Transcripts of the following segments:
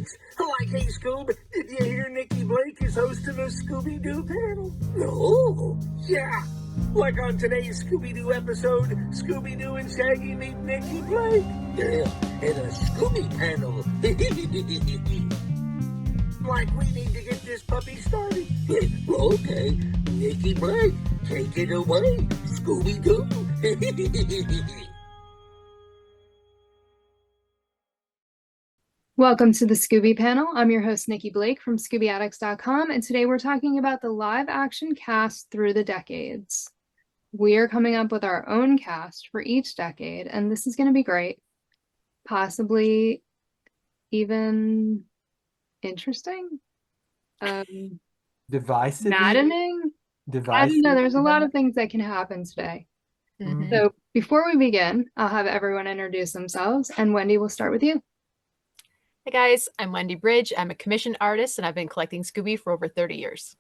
thanks. Like, hey, Scoob, did you hear Nikki Blake is hosting a Scooby-Doo panel? No. Yeah. Like on today's Scooby-Doo episode, Scooby-Doo and Shaggy meet Nikki Blake. Yeah, and a Scooby Panel. Like, we need to get this puppy started. Okay, Nikki Blake, take it away, Scooby-Doo. Welcome to the Scooby Panel. I'm your host, Nikki Blake from ScoobyAddicts.com, and today we're talking about the live-action cast through the decades. We are coming up with our own cast for each decade, and this is going to be great. Possibly even interesting? Divisive? Maddening? Divisive? I don't know. There's a lot of things that can happen today. Mm-hmm. So before we begin, I'll have everyone introduce themselves, and Wendy, we'll start with you. Hey guys, I'm Wendy BRYDGE. I'm a commissioned artist and I've been collecting Scooby for over 30 years.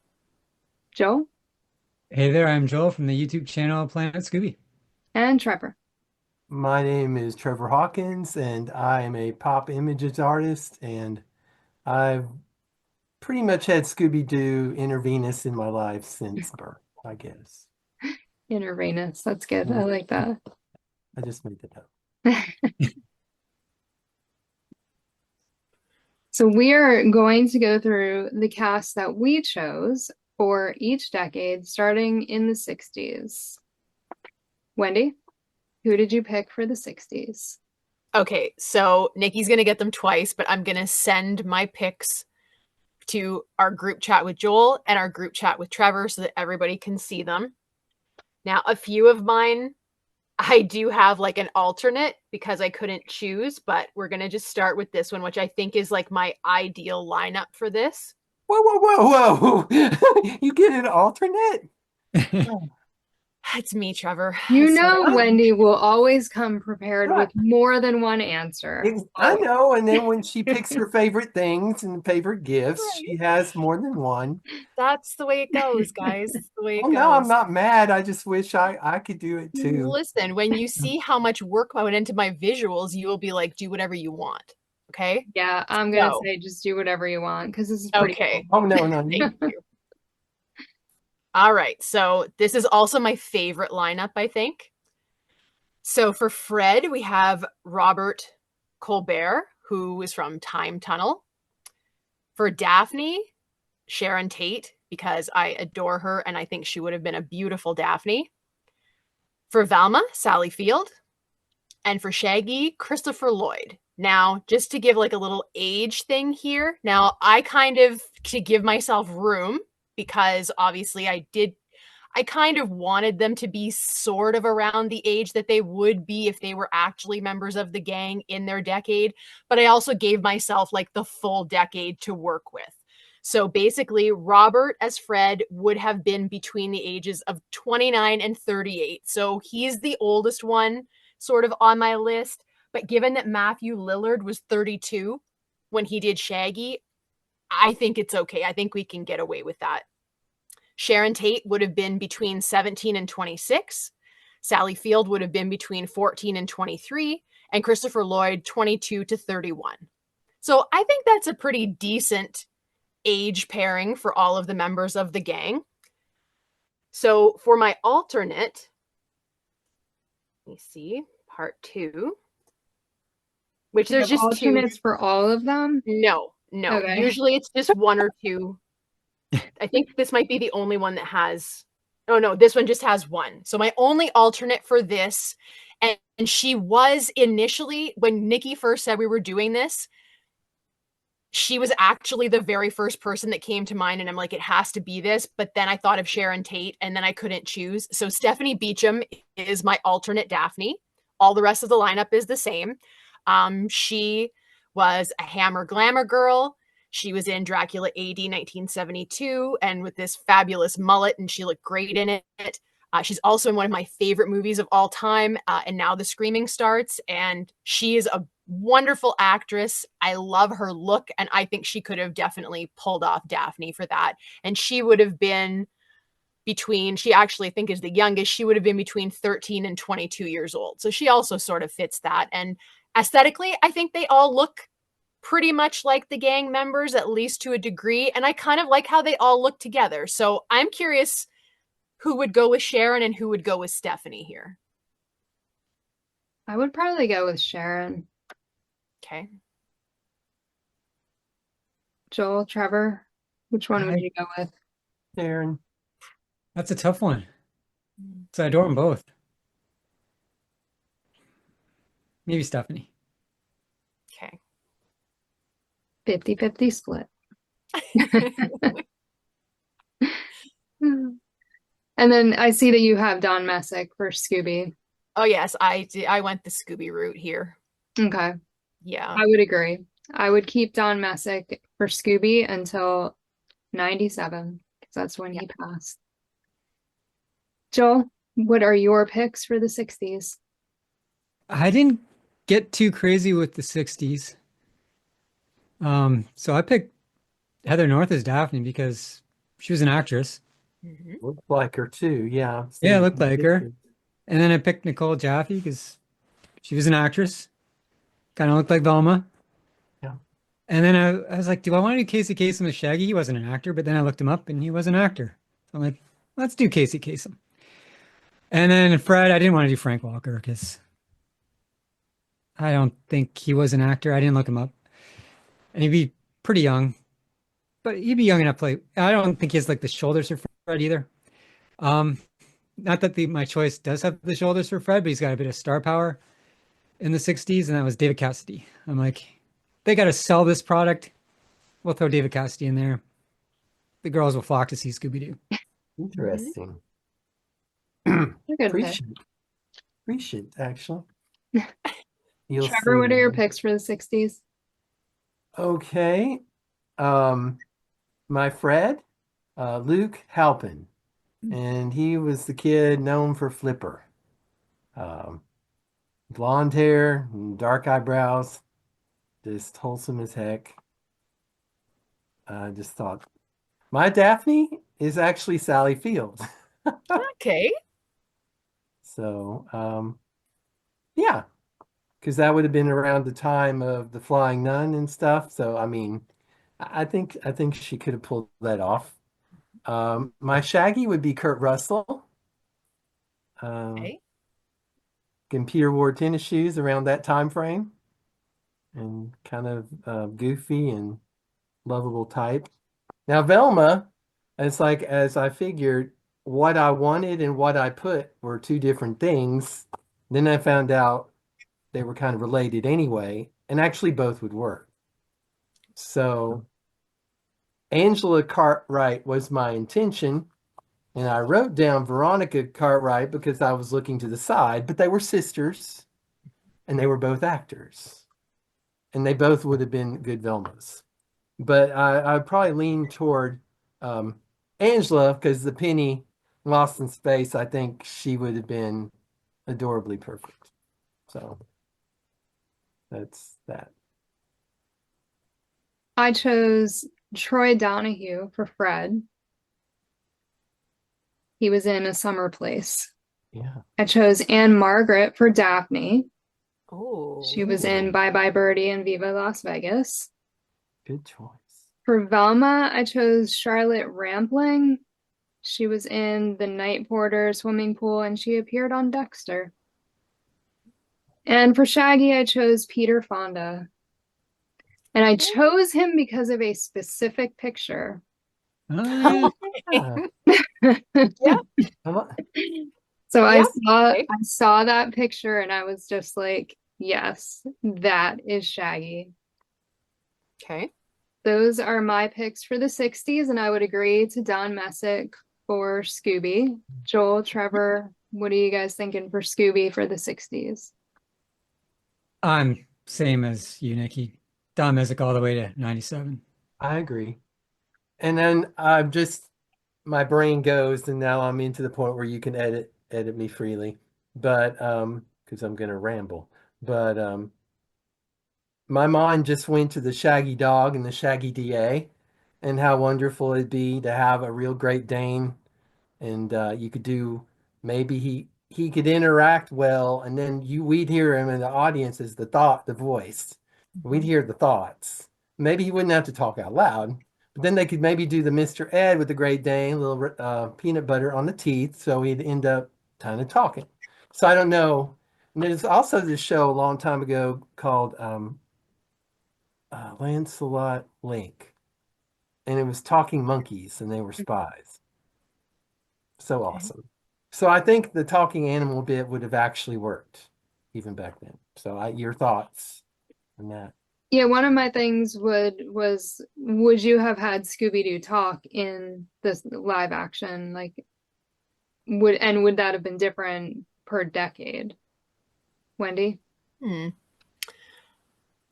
Joel? Hey there, I'm Joel from the YouTube channel Planet Scooby. And Trevor. My name is Trevor Hawkins and I am a pop images artist, and I've pretty much had Scooby-Doo intravenous in my life since birth, I guess. Intravenous, that's good. I like that. I just made that up. So we are going to go through the cast that we chose for each decade, starting in the 60s. Wendy, who did you pick for the 60s? Okay, so Nikki's going to get them twice, but I'm going to send my picks to our group chat with Joel and our group chat with Trevor so that everybody can see them. Now, a few of mine, I do have like an alternate because I couldn't choose, but we're going to just start with this one, which I think is like my ideal lineup for this. Whoa. You get an alternate? That's me, Trevor. You know Wendy will always come prepared Right. with more than one answer. I know, and then when she picks her favorite things and favorite gifts, she has more than one. That's the way it goes, guys. That's the way it goes. No, I'm not mad. I just wish I could do it too. Listen, when you see how much work I went into my visuals, you will be like, do whatever you want. Okay? Yeah, I'm going to say just do whatever you want because this is pretty okay. cool. Oh, no. Thank you. All right. So this is also my favorite lineup, I think. So for Fred, we have Robert Colbert, who is from Time Tunnel. For Daphne, Sharon Tate, because I adore her and I think she would have been a beautiful Daphne. For Velma, Sally Field. And for Shaggy, Christopher Lloyd. Now, just to give like a little age thing here. Now, I kind of, to give myself room, because obviously I kind of wanted them to be sort of around the age that they would be if they were actually members of the gang in their decade. But I also gave myself like the full decade to work with. So basically, Robert as Fred would have been between the ages of 29 and 38. So he's the oldest one sort of on my list. But given that Matthew Lillard was 32 when he did Shaggy, I think it's okay. I think we can get away with that. Sharon Tate would have been between 17 and 26. Sally Field would have been between 14 and 23. And Christopher Lloyd, 22 to 31. So I think that's a pretty decent age pairing for all of the members of the gang. So for my alternate, let me see, part 2, which there's just alternates for all of them? No. Okay. Usually it's just one or two. I think this might be the only one that has, oh no, this one just has one. So my only alternate for this, and she was initially, when Nikki first said we were doing this, she was actually the very first person that came to mind, and I'm like, it has to be this. But then I thought of Sharon Tate, and then I couldn't choose. So Stephanie Beacham is my alternate Daphne. All the rest of the lineup is the same. She was a Hammer glamour girl. She was in Dracula AD 1972 and with this fabulous mullet, and she looked great in it. She's also in one of my favorite movies of all time, and Now the Screaming Starts, and she is a wonderful actress. I love her look, and I think she could have definitely pulled off Daphne for that. And she would have been between, she actually I think is the youngest, she would have been between 13 and 22 years old. So she also sort of fits that. And aesthetically, I think they all look pretty much like the gang members, at least to a degree. And I kind of like how they all look together. So I'm curious who would go with Sharon and who would go with Stephanie here. I would probably go with Sharon. Okay. Joel, Trevor, which one would you go with? Sharon. That's a tough one. So I adore them both. Maybe Stephanie. Okay. 50-50 split. And then I see that you have Don Messick for Scooby. Oh yes, I did. I went the Scooby route here. Okay. Yeah. I would agree. I would keep Don Messick for Scooby until 97, because that's when he passed. Joel, what are your picks for the 60s? I didn't get too crazy with the 60s. So I picked Heather North as Daphne because she was an actress. Mhm. Looked like her too, yeah. Yeah, it Same looked like her. picture. And then I picked Nicole Jaffe because she was an actress. Kind of looked like Velma. Yeah. And then I was like, do I want to do Casey Kasem as Shaggy? He wasn't an actor, but then I looked him up and he was an actor. So I'm like, let's do Casey Kasem. And then Fred, I didn't want to do Frank Walker because I don't think he was an actor. I didn't look him up. And he'd be pretty young, but he'd be young enough to play. I don't think he has like the shoulders for Fred either. Not that my choice does have the shoulders for Fred, but he's got a bit of star power in the 60s, and that was David Cassidy. I'm like, they got to sell this product. We'll throw David Cassidy in there. The girls will flock to see Scooby-Doo. Interesting. Good pick. Appreciate, actually. You'll Trevor, what are your see. picks for the 60s? Okay. My Fred, Luke Halpin. And he was the kid known for Flipper. Blonde hair and dark eyebrows. Just wholesome as heck. I just thought my Daphne is actually Sally Field. Okay. So, yeah, because that would have been around the time of the Flying Nun and stuff. So, I mean, I think she could have pulled that off. My Shaggy would be Kurt Russell. Okay. And Peter wore tennis shoes around that time frame, and kind of goofy and lovable type. Now Velma, it's like, as I figured, what I wanted and what I put were two different things. Then I found out they were kind of related anyway, and actually both would work. So Angela Cartwright was my intention, and I wrote down Veronica Cartwright because I was looking to the side, but they were sisters, and they were both actors, and they both would have been good Velmas. But I'd probably lean toward Angela because the penny Lost in Space, I think she would have been adorably perfect. So that's that. I chose Troy Donahue for Fred. He was in A Summer Place. Yeah. I chose Anne Margaret for Daphne. Oh. She was in Bye Bye Birdie and Viva Las Vegas. Good choice. For Velma, I chose Charlotte Rampling. She was in The Night Porter Swimming Pool, and she appeared on Dexter. And for Shaggy, I chose Peter Fonda. And I chose him because of a specific picture. Yeah. Yeah. So Yeah, I saw that picture and I was just like, yes, that is Shaggy. Okay. Those are my picks for the 60s, and I would agree to Don Messick for Scooby. Joel, Trevor, what are you guys thinking for Scooby for the 60s? I'm same as you, Nikki. Don Messick all the way to 97. I agree. And then my brain goes, and now I'm into the point where you can edit me freely, but because I'm gonna ramble. But my mind just went to the Shaggy Dog and the Shaggy DA, and how wonderful it'd be to have a real Great Dane, and you could do, maybe he could interact well, and then we'd hear him in the audience as the voice, We'd hear the thoughts. Maybe he wouldn't have to talk out loud, but then they could maybe do the Mr. Ed with the Great Dane, a little peanut butter on the teeth, so he'd end up kind of talking. So I don't know. And there's also this show a long time ago called Lancelot Link, and it was talking monkeys, and they were spies. So awesome. So I think the talking animal bit would have actually worked even back then. So your thoughts on that? Yeah, one of my things would you have had Scooby-Doo talk in this live action? Like, would that have been different per decade? Wendy?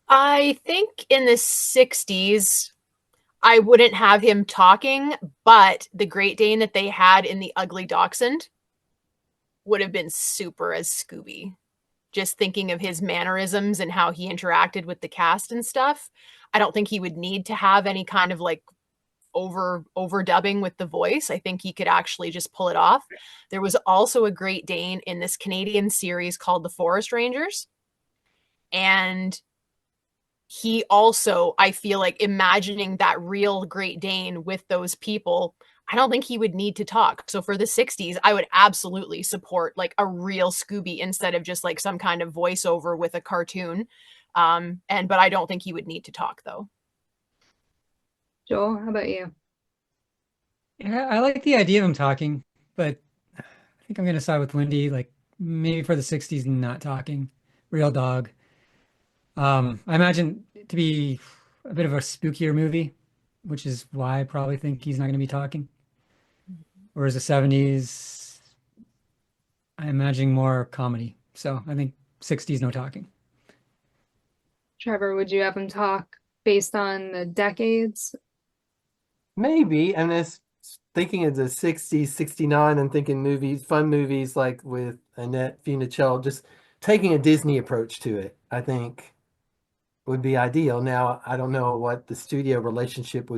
I think in the 60s, I wouldn't have him talking, but the Great Dane that they had in The Ugly Dachshund would have been super as Scooby. Just thinking of his mannerisms and how he interacted with the cast and stuff. I don't think he would need to have any kind of like overdubbing with the voice. I think he could actually just pull it off. There was also a Great Dane in this Canadian series called The Forest Rangers. And he also, I feel like, imagining that real Great Dane with those people, I don't think he would need to talk. So for the 60s, I would absolutely support like a real Scooby instead of just like some kind of voiceover with a cartoon. But I don't think he would need to talk though. Joel, how about you? Yeah, I like the idea of him talking, but I think I'm gonna side with Wendy, like maybe for the 60s not talking. Real dog. I imagine it to be a bit of a spookier movie, which is why I probably think he's not gonna be talking. Whereas the 70s, I imagine more comedy. So I think 60s no talking. Trevor, would you have him talk based on the decades? Maybe. And it's thinking of the 60s, 69, and thinking movies, fun movies like with Annette Funicello, just taking a Disney approach to it, I think would be ideal. Now, I don't know what the studio relationship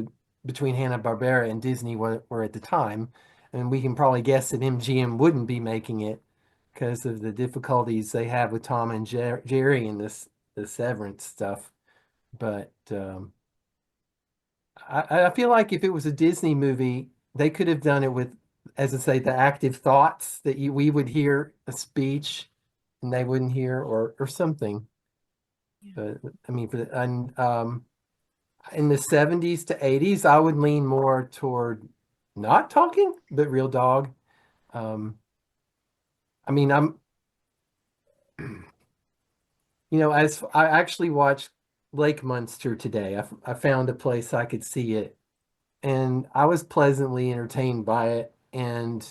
between Hanna-Barbera and Disney were at the time. And we can probably guess that MGM wouldn't be making it because of the difficulties they have with Tom and Jerry and the Severance stuff. But I feel like if it was a Disney movie, they could have done it with, as I say, the active thoughts that we would hear a speech and they wouldn't hear or something. But I mean, in the 70s to 80s, I would lean more toward not talking, but real dog. I mean, as I actually watched Lake Munster today, I found a place I could see it, and I was pleasantly entertained by it. And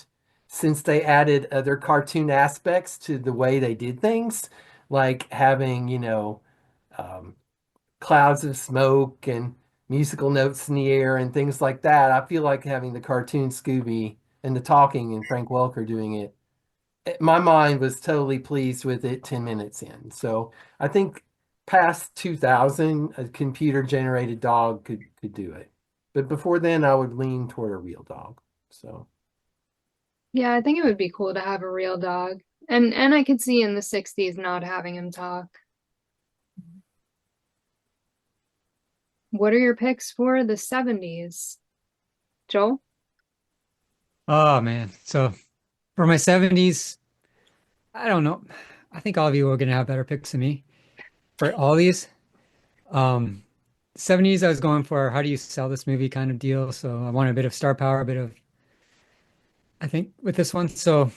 since they added other cartoon aspects to the way they did things, like having, clouds of smoke and musical notes in the air and things like that, I feel like having the cartoon Scooby and the talking and Frank Welker doing it, my mind was totally pleased with it 10 minutes in. So I think past 2000, a computer generated dog could do it. But before then, I would lean toward a real dog. So Yeah, I think it would be cool to have a real dog. And I could see in the 60s not having him talk. What are your picks for the 70s? Joel? Oh man. So for my 70s, I don't know. I think all of you are gonna have better picks than me for all these. 70s, I was going for how do you sell this movie kind of deal. So I wanted a bit of star power, a bit of, I think, with this one. So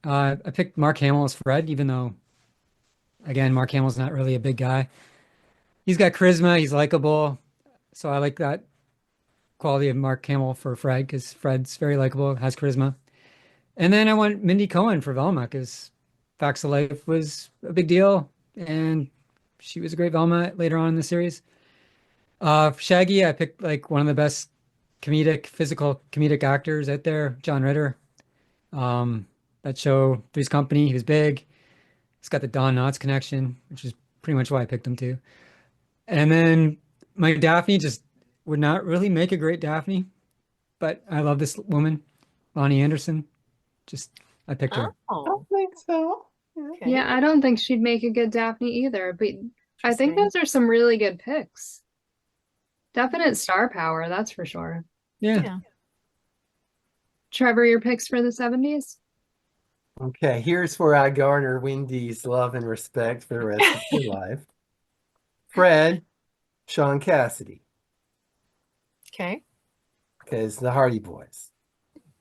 I picked Mark Hamill as Fred, even though, again, Mark Hamill's not really a big guy. He's got charisma, he's likable. So I like that quality of Mark Hamill for Fred because Fred's very likable, has charisma. And then I want Mindy Cohn for Velma because Facts of Life was a big deal. And she was a great Velma later on in the series. Shaggy, I picked like one of the best physical comedic actors out there, John Ritter. That show, Three's Company, he was big. He's got the Don Knotts connection, which is pretty much why I picked him too. And then my Daphne just would not really make a great Daphne, but I love this woman, Bonnie Anderson. I picked her. I Oh, don't think so. okay. Yeah, I don't think she'd make a good Daphne either, but I think Interesting. those are some really good picks. Definite star power, that's for sure. Yeah. Yeah. Trevor, your picks for the 70s? Okay, here's where I garner Wendy's love and respect for the rest of her life. Fred, Sean Cassidy, Okay. because the Hardy Boys.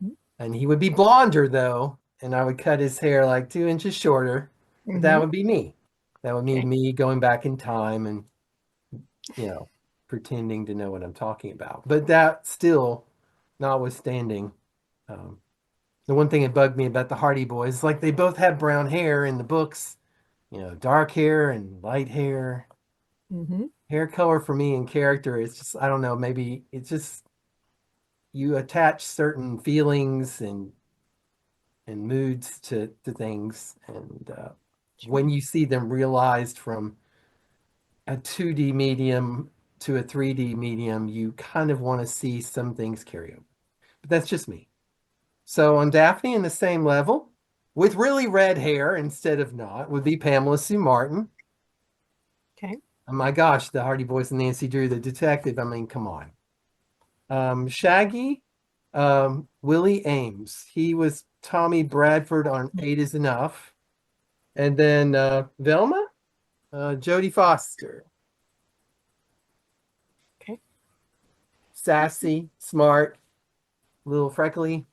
Mhm. And he would be blonder, though, and I would cut his hair like 2 inches shorter. But that Mhm. would be me. That would be Okay. me going back in time and, pretending to know what I'm talking about. But that still, notwithstanding, the one thing that bugged me about the Hardy Boys is like they both had brown hair in the books, dark hair and light hair. Mhm. Hair color for me and character is just, I don't know, maybe it's just you attach certain feelings and moods to things. And when you see them realized from a 2D medium to a 3D medium, you kind of want to see some things carry over. But that's just me. So on Daphne in the same level, with really red hair instead of not, would be Pamela Sue Martin. Okay. Oh my gosh, the Hardy Boys and Nancy Drew, the detective. I mean, come on. Shaggy, Willie Ames. He was Tommy Bradford on Eight is Enough. And then Velma, Jodie Foster. Okay. Sassy, smart, little freckly.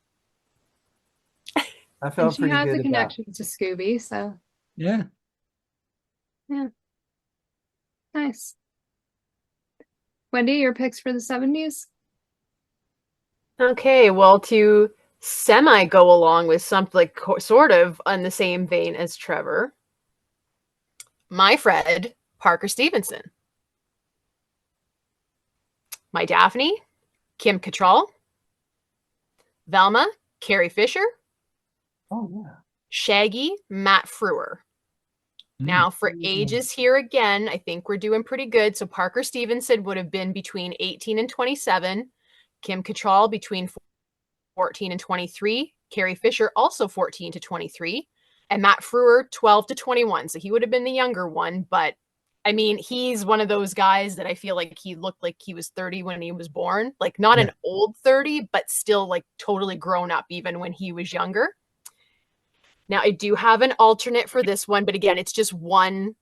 I And felt she pretty has good a about. connection to Scooby, so Yeah. yeah, nice. Wendy, your picks for the 70s? Okay, well, to semi go along with something like sort of on the same vein as Trevor, my Fred, Parker Stevenson. My Daphne, Kim Cattrall. Velma, Carrie Fisher. Oh yeah. Shaggy, Matt Frewer. Now, for ages here again, I think we're doing pretty good. So Parker Stevenson would have been between 18 and 27. Kim Cattrall between 14 and 23. Carrie Fisher also 14 to 23. And Matt Frewer 12 to 21. So he would have been the younger one. But I mean, he's one of those guys that I feel like he looked like he was 30 when he was born. Like not an old 30, but still like totally grown up even when he was younger. Now I do have an alternate for this one, but again, it's just one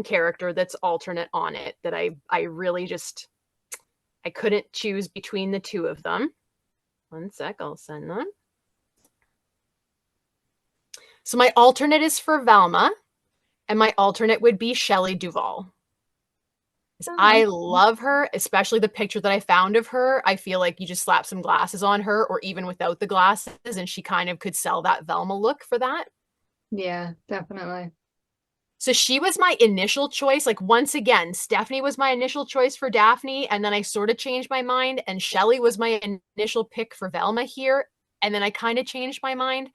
character that's alternate on it that I really just I couldn't choose between the two of them. One sec, I'll send them. So my alternate is for Velma, and my alternate would be Shelley Duvall. I love her, especially the picture that I found of her. I feel like you just slap some glasses on her, or even without the glasses, and she kind of could sell that Velma look for that. Yeah, definitely. So she was my initial choice. Like, once again, Stephanie was my initial choice for Daphne, and then I sort of changed my mind, and Shelley was my initial pick for Velma here, and then I kind of changed my mind.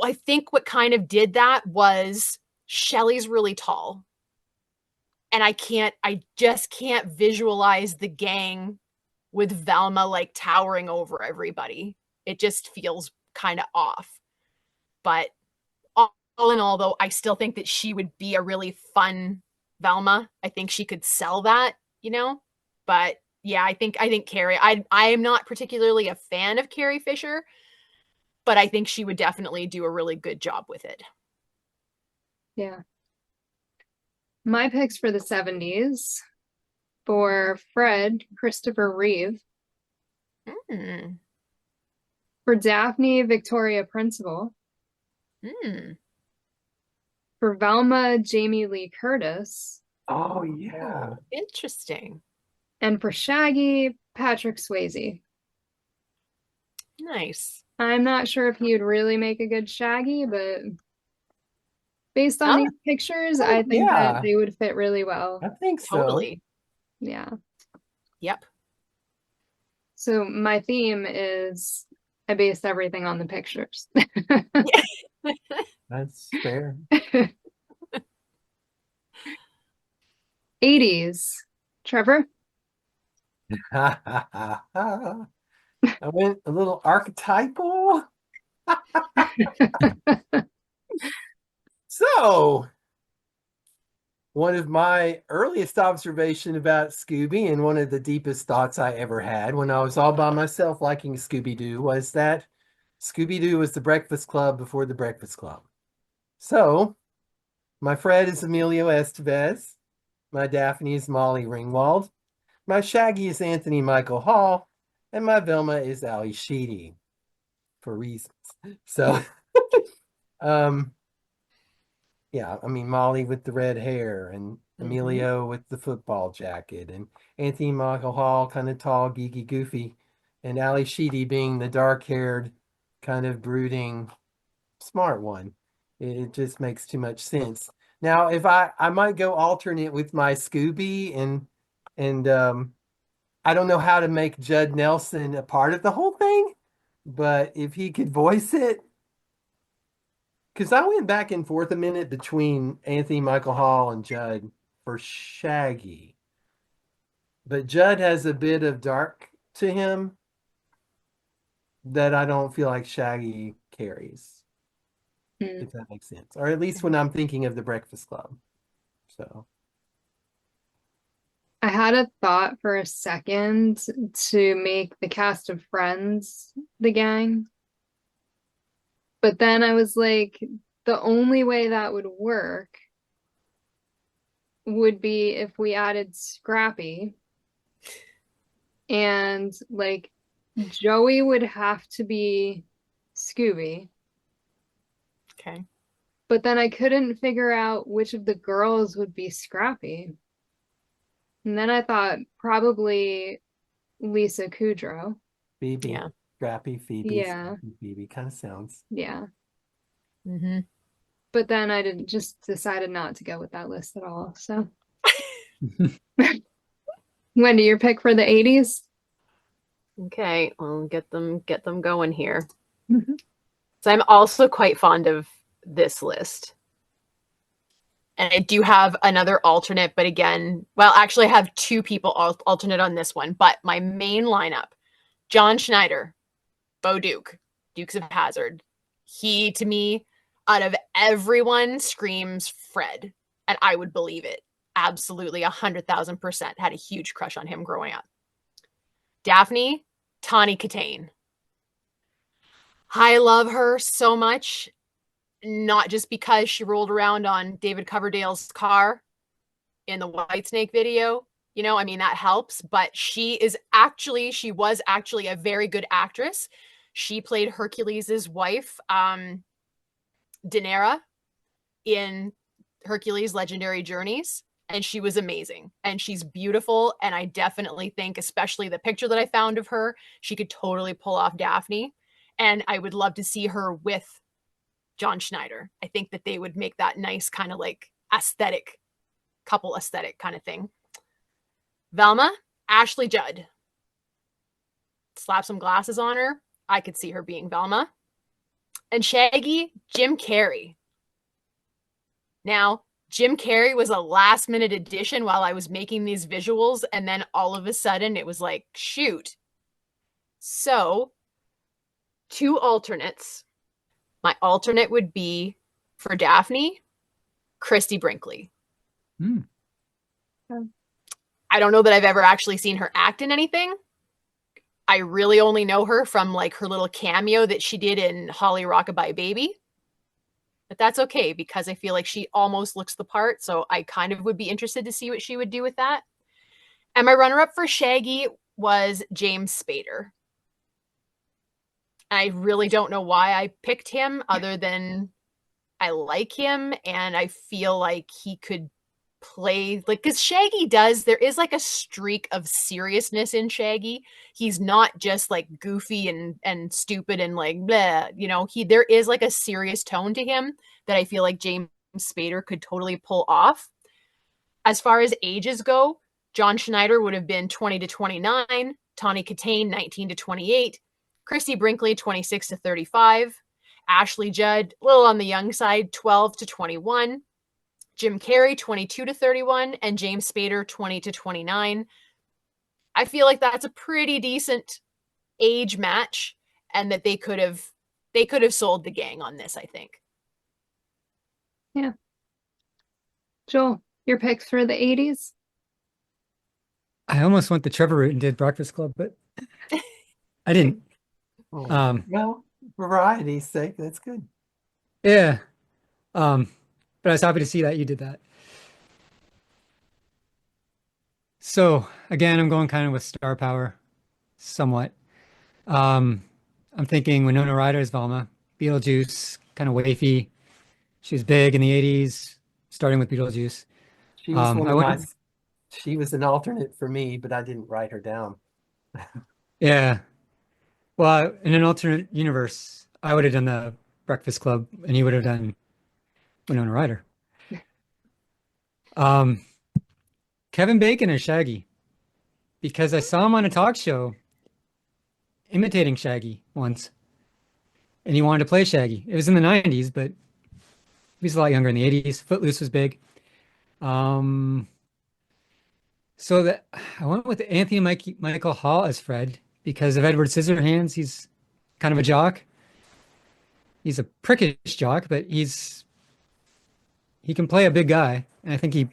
I think what kind of did that was Shelley's really tall. And I just can't visualize the gang with Velma like towering over everybody. It just feels kind of off. But all in all, though, I still think that she would be a really fun Velma. I think she could sell that, But yeah, I think Carrie. I am not particularly a fan of Carrie Fisher, but I think she would definitely do a really good job with it. Yeah. My picks for the 70s for Fred, Christopher Reeve. Mm. For Daphne, Victoria Principal. Mm. For Velma, Jamie Lee Curtis. Oh yeah. Interesting. And for Shaggy, Patrick Swayze. Nice. I'm not sure if he would really make a good Shaggy, but based on these pictures, I think that they would fit really well. I think so. Totally. Yeah. Yep. So my theme is I based everything on the pictures. That's fair. 80s. Trevor? I went a little archetypal. So, one of my earliest observation about Scooby, and one of the deepest thoughts I ever had when I was all by myself liking Scooby-Doo, was that Scooby-Doo was the Breakfast Club before the Breakfast Club. So, my Fred is Emilio Estevez. My Daphne is Molly Ringwald. My Shaggy is Anthony Michael Hall. And my Velma is Ali Sheedy, for reasons. So, yeah, I mean, Molly with the red hair, and Emilio with the football jacket, and Anthony Michael Hall, kind of tall, geeky, goofy, and Ali Sheedy being the dark-haired, kind of brooding, smart one. It just makes too much sense. Now, if I might go alternate with my Scooby, and I don't know how to make Judd Nelson a part of the whole thing, but if he could voice it, because I went back and forth a minute between Anthony Michael Hall and Judd for Shaggy. But Judd has a bit of dark to him that I don't feel like Shaggy carries, if that makes sense. Or at least when I'm thinking of the Breakfast Club. So I had a thought for a second to make the cast of Friends the gang. But then I was like, the only way that would work would be if we added Scrappy, and like Joey would have to be Scooby. Okay. But then I couldn't figure out which of the girls would be Scrappy. And then I thought probably Lisa Kudrow. Phoebe, Yeah. Scrappy, Phoebe, Yeah. Scrappy, Phoebe, kind of sounds. Yeah. Mm-hmm. But then I just decided not to go with that list at all. So Wendy, your pick for the 80s? Okay, well, get them going here. Mhm. So I'm also quite fond of this list. And I do have another alternate, but again, well, actually I have two people alternate on this one, but my main lineup, John Schneider, Bo Duke, Dukes of Hazzard. He, to me, out of everyone, screams Fred, and I would believe it. Absolutely, 100,000%. Had a huge crush on him growing up. Daphne, Tawny Katane. I love her so much, not just because she rolled around on David Coverdale's car in the Whitesnake video. You know, I mean, that helps, but she was actually a very good actress. She played Hercules' wife, Daenerys, in Hercules' Legendary Journeys, and she was amazing. And she's beautiful, and I definitely think, especially the picture that I found of her, she could totally pull off Daphne, and I would love to see her with John Schneider. I think that they would make that nice kind of like aesthetic, couple aesthetic kind of thing. Velma, Ashley Judd. Slap some glasses on her. I could see her being Velma. And Shaggy, Jim Carrey. Now, Jim Carrey was a last minute addition while I was making these visuals, and then all of a sudden it was like, shoot. So, two alternates. My alternate would be for Daphne, Christy Brinkley. I don't know that I've ever actually seen her act in anything. I really only know her from like her little cameo that she did in Holly Rockabye Baby. But that's okay because I feel like she almost looks the part. So I kind of would be interested to see what she would do with that. And my runner-up for Shaggy was James Spader. I really don't know why I picked him other than I like him and I feel like he could play like, because Shaggy there is like a streak of seriousness in Shaggy. He's not just like goofy and stupid and like blah, you know, there is like a serious tone to him that I feel like James Spader could totally pull off. As far as ages go, John Schneider would have been 20 to 29, Tawny Katane 19 to 28, Christy Brinkley 26 to 35, Ashley Judd a little on the young side 12 to 21, Jim Carrey 22 to 31, and James Spader 20 to 29. I feel like that's a pretty decent age match, and that they could have sold the gang on this, I think. Yeah. Joel. Your picks for the 80s? I almost went the Trevor route and did Breakfast Club, but I didn't. Well, variety's sake, that's good. Yeah. But I was happy to see that you did that. So again, I'm going kind of with star power, somewhat. I'm thinking Winona Ryder as Velma, Beetlejuice, kind of wafy. She was big in the 80s, starting with Beetlejuice. She was I went, she was an alternate for me, but I didn't write her down. yeah. Well, in an alternate universe, I would have done the Breakfast Club, and he would have done Winona Ryder. Kevin Bacon as Shaggy, because I saw him on a talk show imitating Shaggy once, and he wanted to play Shaggy. It was in the 90s, but he was a lot younger in the 80s. Footloose was big. So that I went with Anthony Michael Hall as Fred because of Edward Scissorhands. He's kind of a jock. He's a prickish jock, but he can play a big guy. And I think he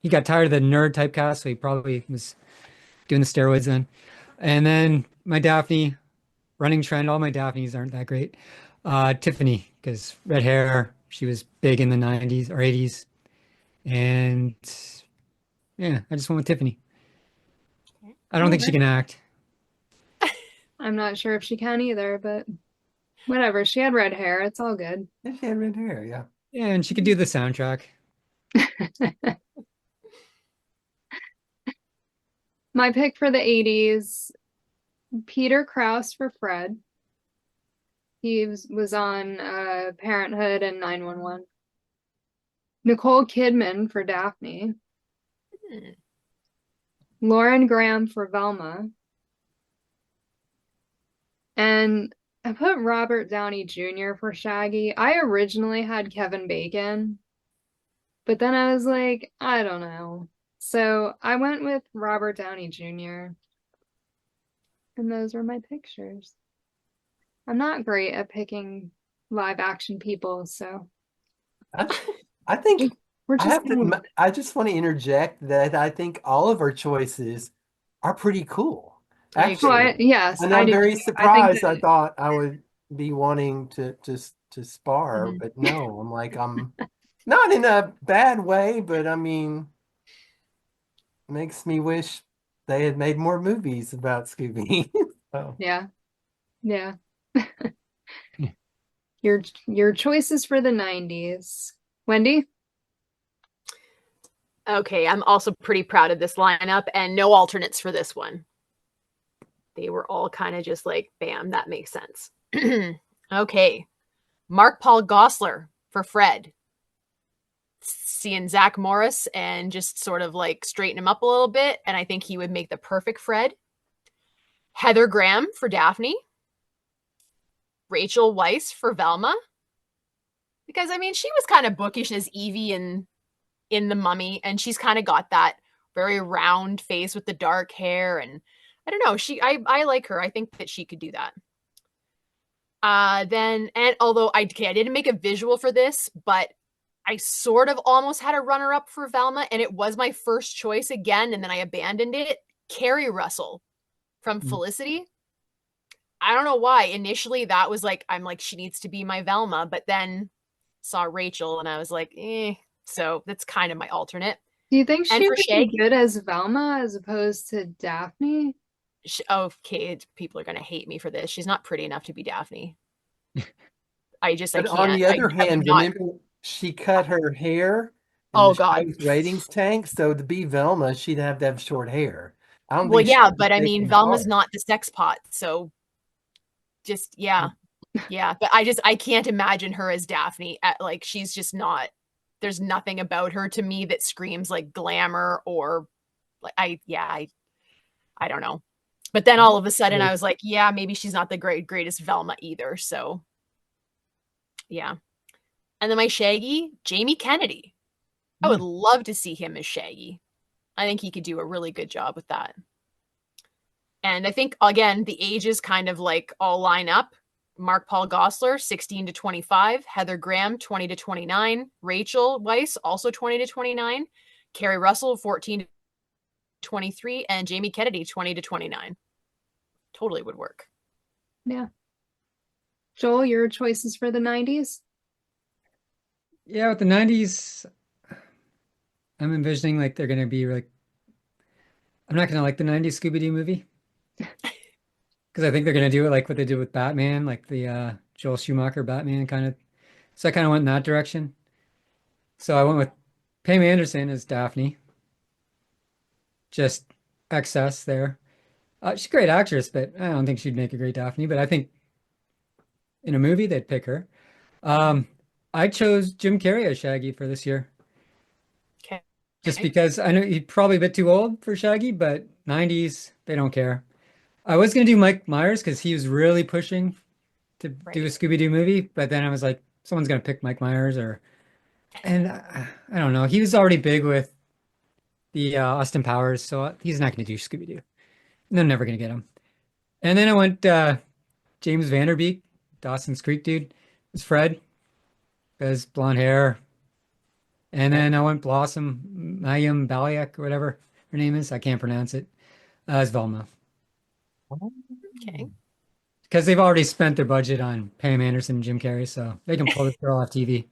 got tired of the nerd typecast, so he probably was doing the steroids then. And then my Daphne, running trend, all my Daphnes aren't that great. Tiffany, because red hair, she was big in the 90s or 80s. And yeah, I just went with Tiffany. I don't think she can act. I'm not sure if she can either, but whatever. She had red hair. It's all good. Yeah, she had red hair, yeah. Yeah, and she could do the soundtrack. My pick for the 80s, Peter Krause for Fred. He was on Parenthood and 911. Nicole Kidman for Daphne. Lauren Graham for Velma. And I put Robert Downey Jr. for Shaggy. I originally had Kevin Bacon, but then I was like, I don't know. So I went with Robert Downey Jr. And those are my pictures. I'm not great at picking live action people, so I think we're just I just want to interject that I think all of our choices are pretty cool. Actually, yes, and I I'm do. very I think surprised. I that thought I would be wanting to spar, Mhm. but no, I'm not in a bad way, but I mean, makes me wish they had made more movies about Scooby. So, yeah. Your choices for the 90s. Wendy? Okay, I'm also pretty proud of this lineup and no alternates for this one. They were all kind of just like, bam, that makes sense. Okay. Mark Paul Gosselaar for Fred. Seeing Zach Morris and just sort of like straighten him up a little bit. And I think he would make the perfect Fred. Heather Graham for Daphne. Rachel Weisz for Velma. Because, I mean, she was kind of bookish as Evie in The Mummy. And she's kind of got that very round face with the dark hair. And I don't know. I like her. I think that she could do that. Although I didn't make a visual for this, but I sort of almost had a runner-up for Velma, and it was my first choice again, and then I abandoned it. Carrie Russell from Felicity. I don't know why. Initially, that was like, I'm like, she needs to be my Velma, but then saw Rachel, and I was like, eh. So that's kind of my alternate. Do you think she for would be Shaggy, good as Velma as opposed to Daphne? okay, people are going to hate me for this. She's not pretty enough to be Daphne. I but can't. on the other I hand, would not. remember she cut her hair in Oh, the God. show's ratings tank, so to be Velma, she'd have to have short hair. I don't Well, think she yeah, would but I take mean, them Velma's hard. not the sex pot, so just yeah. But I can't imagine her as Daphne. Like, she's just not. There's nothing about her to me that screams like glamour or like I don't know. But then all of a sudden I was like, yeah, maybe she's not the greatest Velma either. So yeah. And then my Shaggy, Jamie Kennedy. I would love to see him as Shaggy. I think he could do a really good job with that. And I think, again, the ages kind of like all line up. Mark Paul Gosselaar, 16 to 25. Heather Graham, 20 to 29. Rachel Weisz, also 20 to 29. Carrie Russell, 14 to 23. And Jamie Kennedy, 20 to 29. Totally would work. Yeah. Joel, your choices for the 90s? Yeah, with the 90s, I'm envisioning like they're gonna be like, I'm not gonna like the 90s Scooby-Doo movie. Because I think they're gonna do it like what they did with Batman, like the Joel Schumacher Batman kind of. So I kind of went in that direction. So I went with Pam Anderson as Daphne. Just excess there. She's a great actress, but I don't think she'd make a great Daphne. But I think in a movie they'd pick her. I chose Jim Carrey as Shaggy for this year. Okay. Just because I know he's probably a bit too old for Shaggy, but 90s, they don't care. I was going to do Mike Myers because he was really pushing to do a Scooby-Doo movie, but then I was like, someone's going to pick Mike Myers and I don't know. He was already big with the Austin Powers, so he's not going to do Scooby-Doo. And they're never going to get him. And then I went James Vanderbeek, Dawson's Creek dude. It's Fred, has blonde hair. And then I went Blossom, Mayim Baliak, or whatever her name is. I can't pronounce it. As Velma. Okay. Because they've already spent their budget on Pam Anderson and Jim Carrey, so they can pull this girl off TV.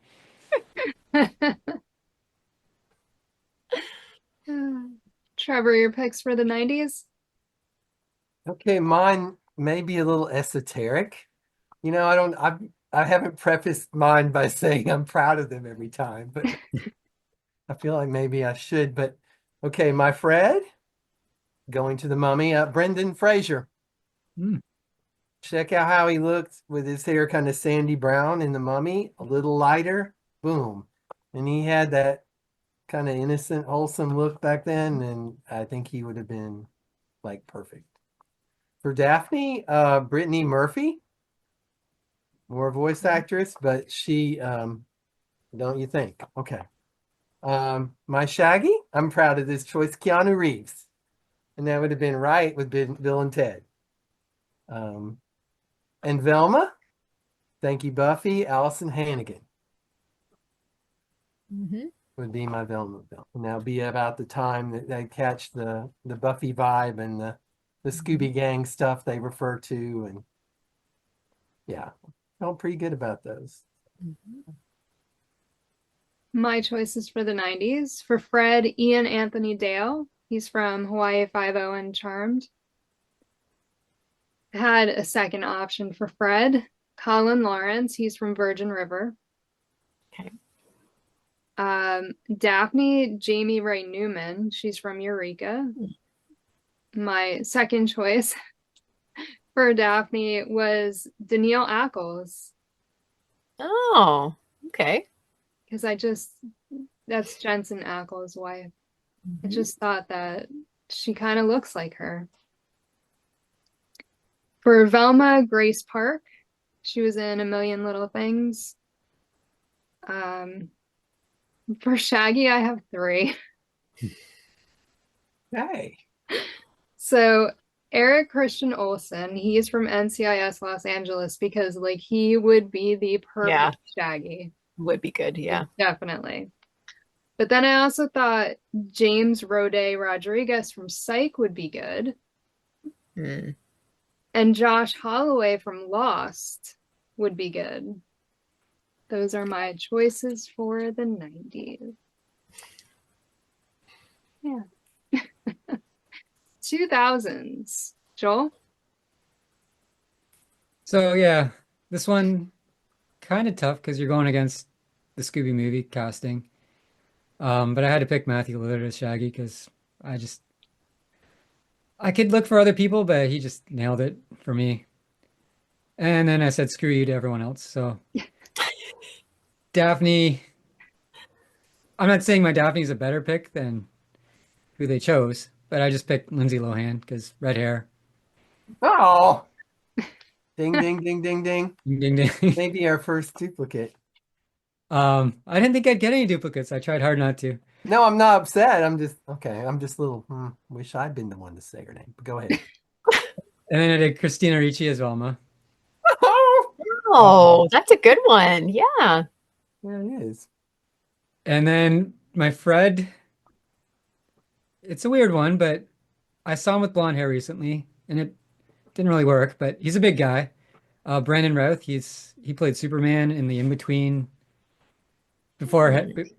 Trevor, your picks for the 90s? Okay, mine may be a little esoteric. You know, I haven't prefaced mine by saying I'm proud of them every time, but I feel like maybe I should. But okay, my Fred, going to the Mummy, Brendan Fraser. Mm. Check out how he looked with his hair kind of sandy brown in the Mummy, a little lighter, boom. And he had that kind of innocent, wholesome look back then, and I think he would have been like perfect. For Daphne, Brittany Murphy, more voice actress, but she, don't you think? Okay. My Shaggy, I'm proud of this choice, Keanu Reeves. And that would have been right with Bill and Ted. And Velma, thank you, Buffy, Allison Hannigan. Would be my Velma. And that'll be about the time that I catch the Buffy vibe and the Scooby Gang stuff they refer to. And yeah, felt pretty good about those. My choices for the 90s. For Fred, Ian Anthony Dale. He's from Hawaii Five-O and Charmed. Had a second option for Fred, Colin Lawrence. He's from Virgin River. Okay. Daphne, Jamie Ray Newman. She's from Eureka. My second choice for Daphne was Danielle Ackles. Oh, okay. Because that's Jensen Ackles' wife. I just thought that she kind of looks like her. For Velma, Grace Park. She was in A Million Little Things. For Shaggy, I have 3. Hey. So Eric Christian Olsen, he's from NCIS Los Angeles because like he would be the perfect Shaggy. Would be good, yeah. Definitely. But then I also thought James Roday Rodriguez from Psych would be good. And Josh Holloway from Lost would be good. Those are my choices for the 90s. Yeah. 2000s. Joel? So yeah, this one kind of tough because you're going against the Scooby movie casting. But I had to pick Matthew Lillard as Shaggy because I could look for other people, but he just nailed it for me. And then I said screw you to everyone else. So Daphne, I'm not saying my Daphne's a better pick than who they chose, but I just picked Lindsay Lohan because red hair. Oh, ding, ding, ding, ding, ding. Ding, ding. Maybe our first duplicate. I didn't think I'd get any duplicates. I tried hard not to. No, I'm not upset. I'm just a little, wish I'd been the one to say her name. But go ahead. And then I did Christina Ricci as Velma. Oh, that's a good one. Yeah. Yeah, it is. And then my Fred, it's a weird one, but I saw him with blonde hair recently, and it didn't really work. But he's a big guy. Brandon Routh, he played Superman in the in between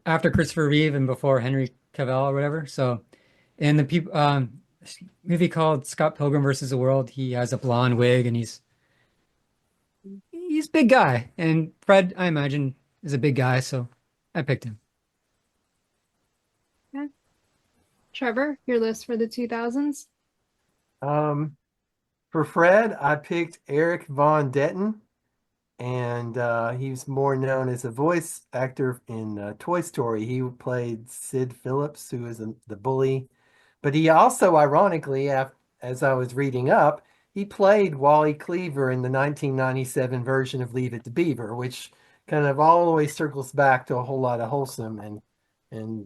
after Christopher Reeve and before Henry Cavill or whatever. So in the people movie called Scott Pilgrim versus the World, he has a blonde wig and he's a big guy. And Fred, I imagine, is a big guy, so I picked him. Okay. Trevor, your list for the 2000s? For Fred, I picked Eric Von Detten, and he's more known as a voice actor in Toy Story. He played Sid Phillips, who is the bully. But he also, ironically, as I was reading up, he played Wally Cleaver in the 1997 version of Leave It to Beaver, which kind of always circles back to a whole lot of wholesome, and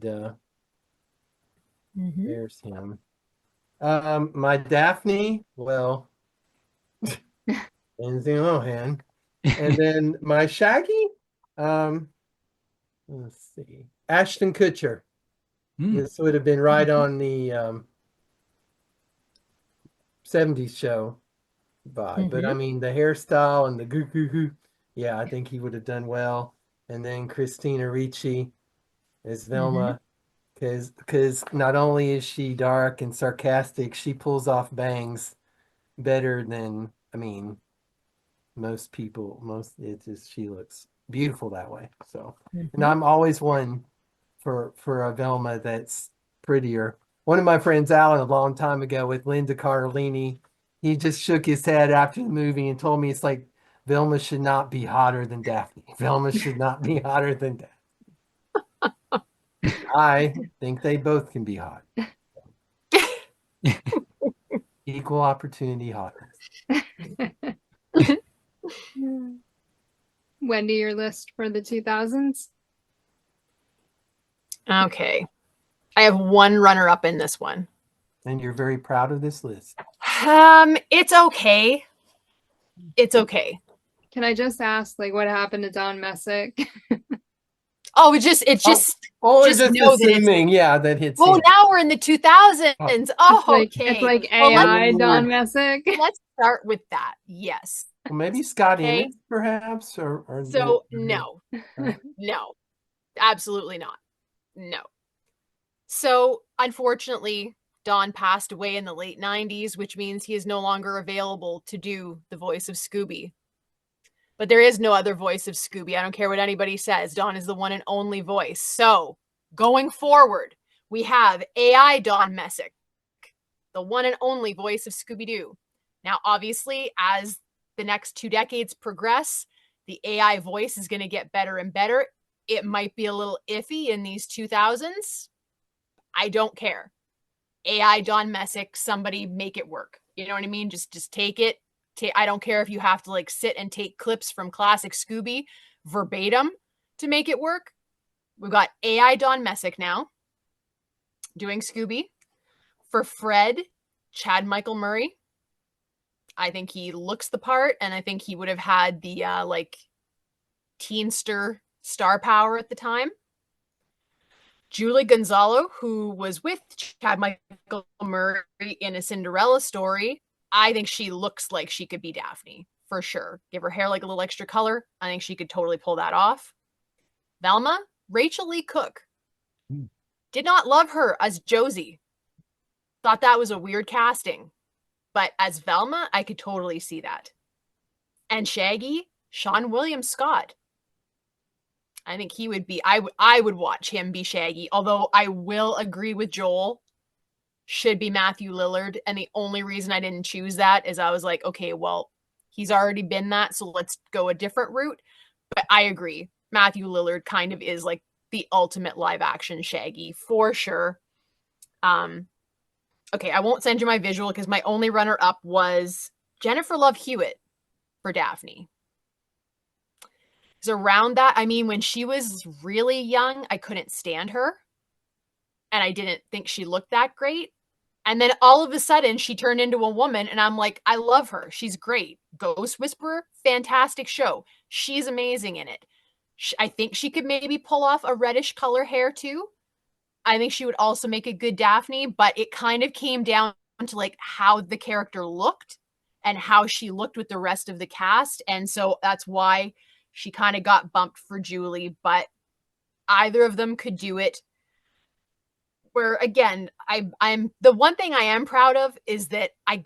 there's him. My Daphne, well, Lindsay Lohan. And then my Shaggy, let's see, Ashton Kutcher. This would have been right on the 70s show vibe. But I mean, the hairstyle and the goo goo goo, yeah, I think he would have done well. And then Christina Ricci as Velma, because not only is she dark and sarcastic, she pulls off bangs better than, I mean, most people. She looks beautiful that way. So, and I'm always one for a Velma that's prettier. One of my friends, Alan, a long time ago with Linda Cardellini, he just shook his head after the movie and told me it's like Velma should not be hotter than Daphne. Velma should not be hotter than Daphne. I think they both can be hot. Equal opportunity hotness. Wendy, your list for the 2000s? Okay. I have one runner-up in this one. And you're very proud of this list. It's okay. It's okay. Can I just ask, like, what happened to Don Messick? Oh, it's just Oh, just just know that it's- assuming, yeah, that hits. Oh, him. now we're in the 2000s. Oh, okay. It's like Well, AI Don Messick. let's start with that. Yes. Well, maybe Scott Okay. Innes, perhaps, or So no, no, absolutely not. No. So unfortunately, Don passed away in the late 90s, which means he is no longer available to do the voice of Scooby. But there is no other voice of Scooby. I don't care what anybody says. Don is the one and only voice. So going forward, we have AI Don Messick, the one and only voice of Scooby-Doo. Now, obviously, as the next 2 decades progress, the AI voice is going to get better and better. It might be a little iffy in these 2000s. I don't care. AI Don Messick, somebody make it work. You know what I mean? Just take it. I don't care if you have to like sit and take clips from classic Scooby verbatim to make it work. We've got AI Don Messick now doing Scooby. For Fred, Chad Michael Murray. I think he looks the part, and I think he would have had the like teenster star power at the time. Julie Gonzalo, who was with Chad Michael Murray in A Cinderella Story, I think she looks like she could be Daphne, for sure. Give her hair like a little extra color. I think she could totally pull that off. Velma, Rachel Lee Cook. Did not love her as Josie. Thought that was a weird casting. But as Velma, I could totally see that. And Shaggy, Sean William Scott. I think he would be, I would watch him be Shaggy. Although I will agree with Joel, should be Matthew Lillard. And the only reason I didn't choose that is I was like, okay, well, he's already been that, so let's go a different route. But I agree. Matthew Lillard kind of is like the ultimate live action Shaggy for sure. Okay, I won't send you my visual because my only runner up was Jennifer Love Hewitt for Daphne. Because around that, I mean, when she was really young, I couldn't stand her. And I didn't think she looked that great. And then all of a sudden she turned into a woman, and I'm like, I love her. She's great. Ghost Whisperer, fantastic show. She's amazing in it. I think she could maybe pull off a reddish color hair too. I think she would also make a good Daphne, but it kind of came down to like how the character looked and how she looked with the rest of the cast. And so that's why she kind of got bumped for Julie, but either of them could do it. Where again, I'm the one thing I am proud of is that I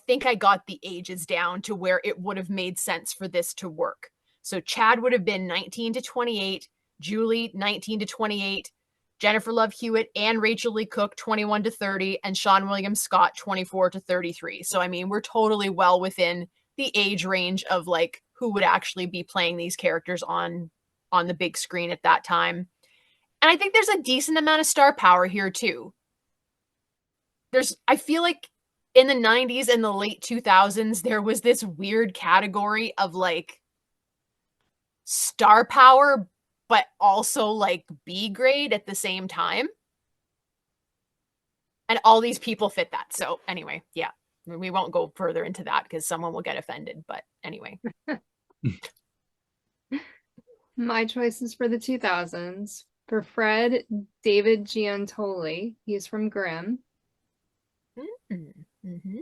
think I got the ages down to where it would have made sense for this to work. So Chad would have been 19 to 28, Julie 19 to 28, Jennifer Love Hewitt and Rachel Lee Cook 21 to 30, and Sean William Scott 24 to 33. So I mean, we're totally well within the age range of like who would actually be playing these characters on the big screen at that time. And I think there's a decent amount of star power here too. I feel like in the 90s and the late 2000s, there was this weird category of like star power, but also like B grade at the same time. And all these people fit that. So anyway, yeah, we won't go further into that because someone will get offended. But anyway. My choices for the 2000s. For Fred, David Giantoli. He's from Grimm. Mm-hmm.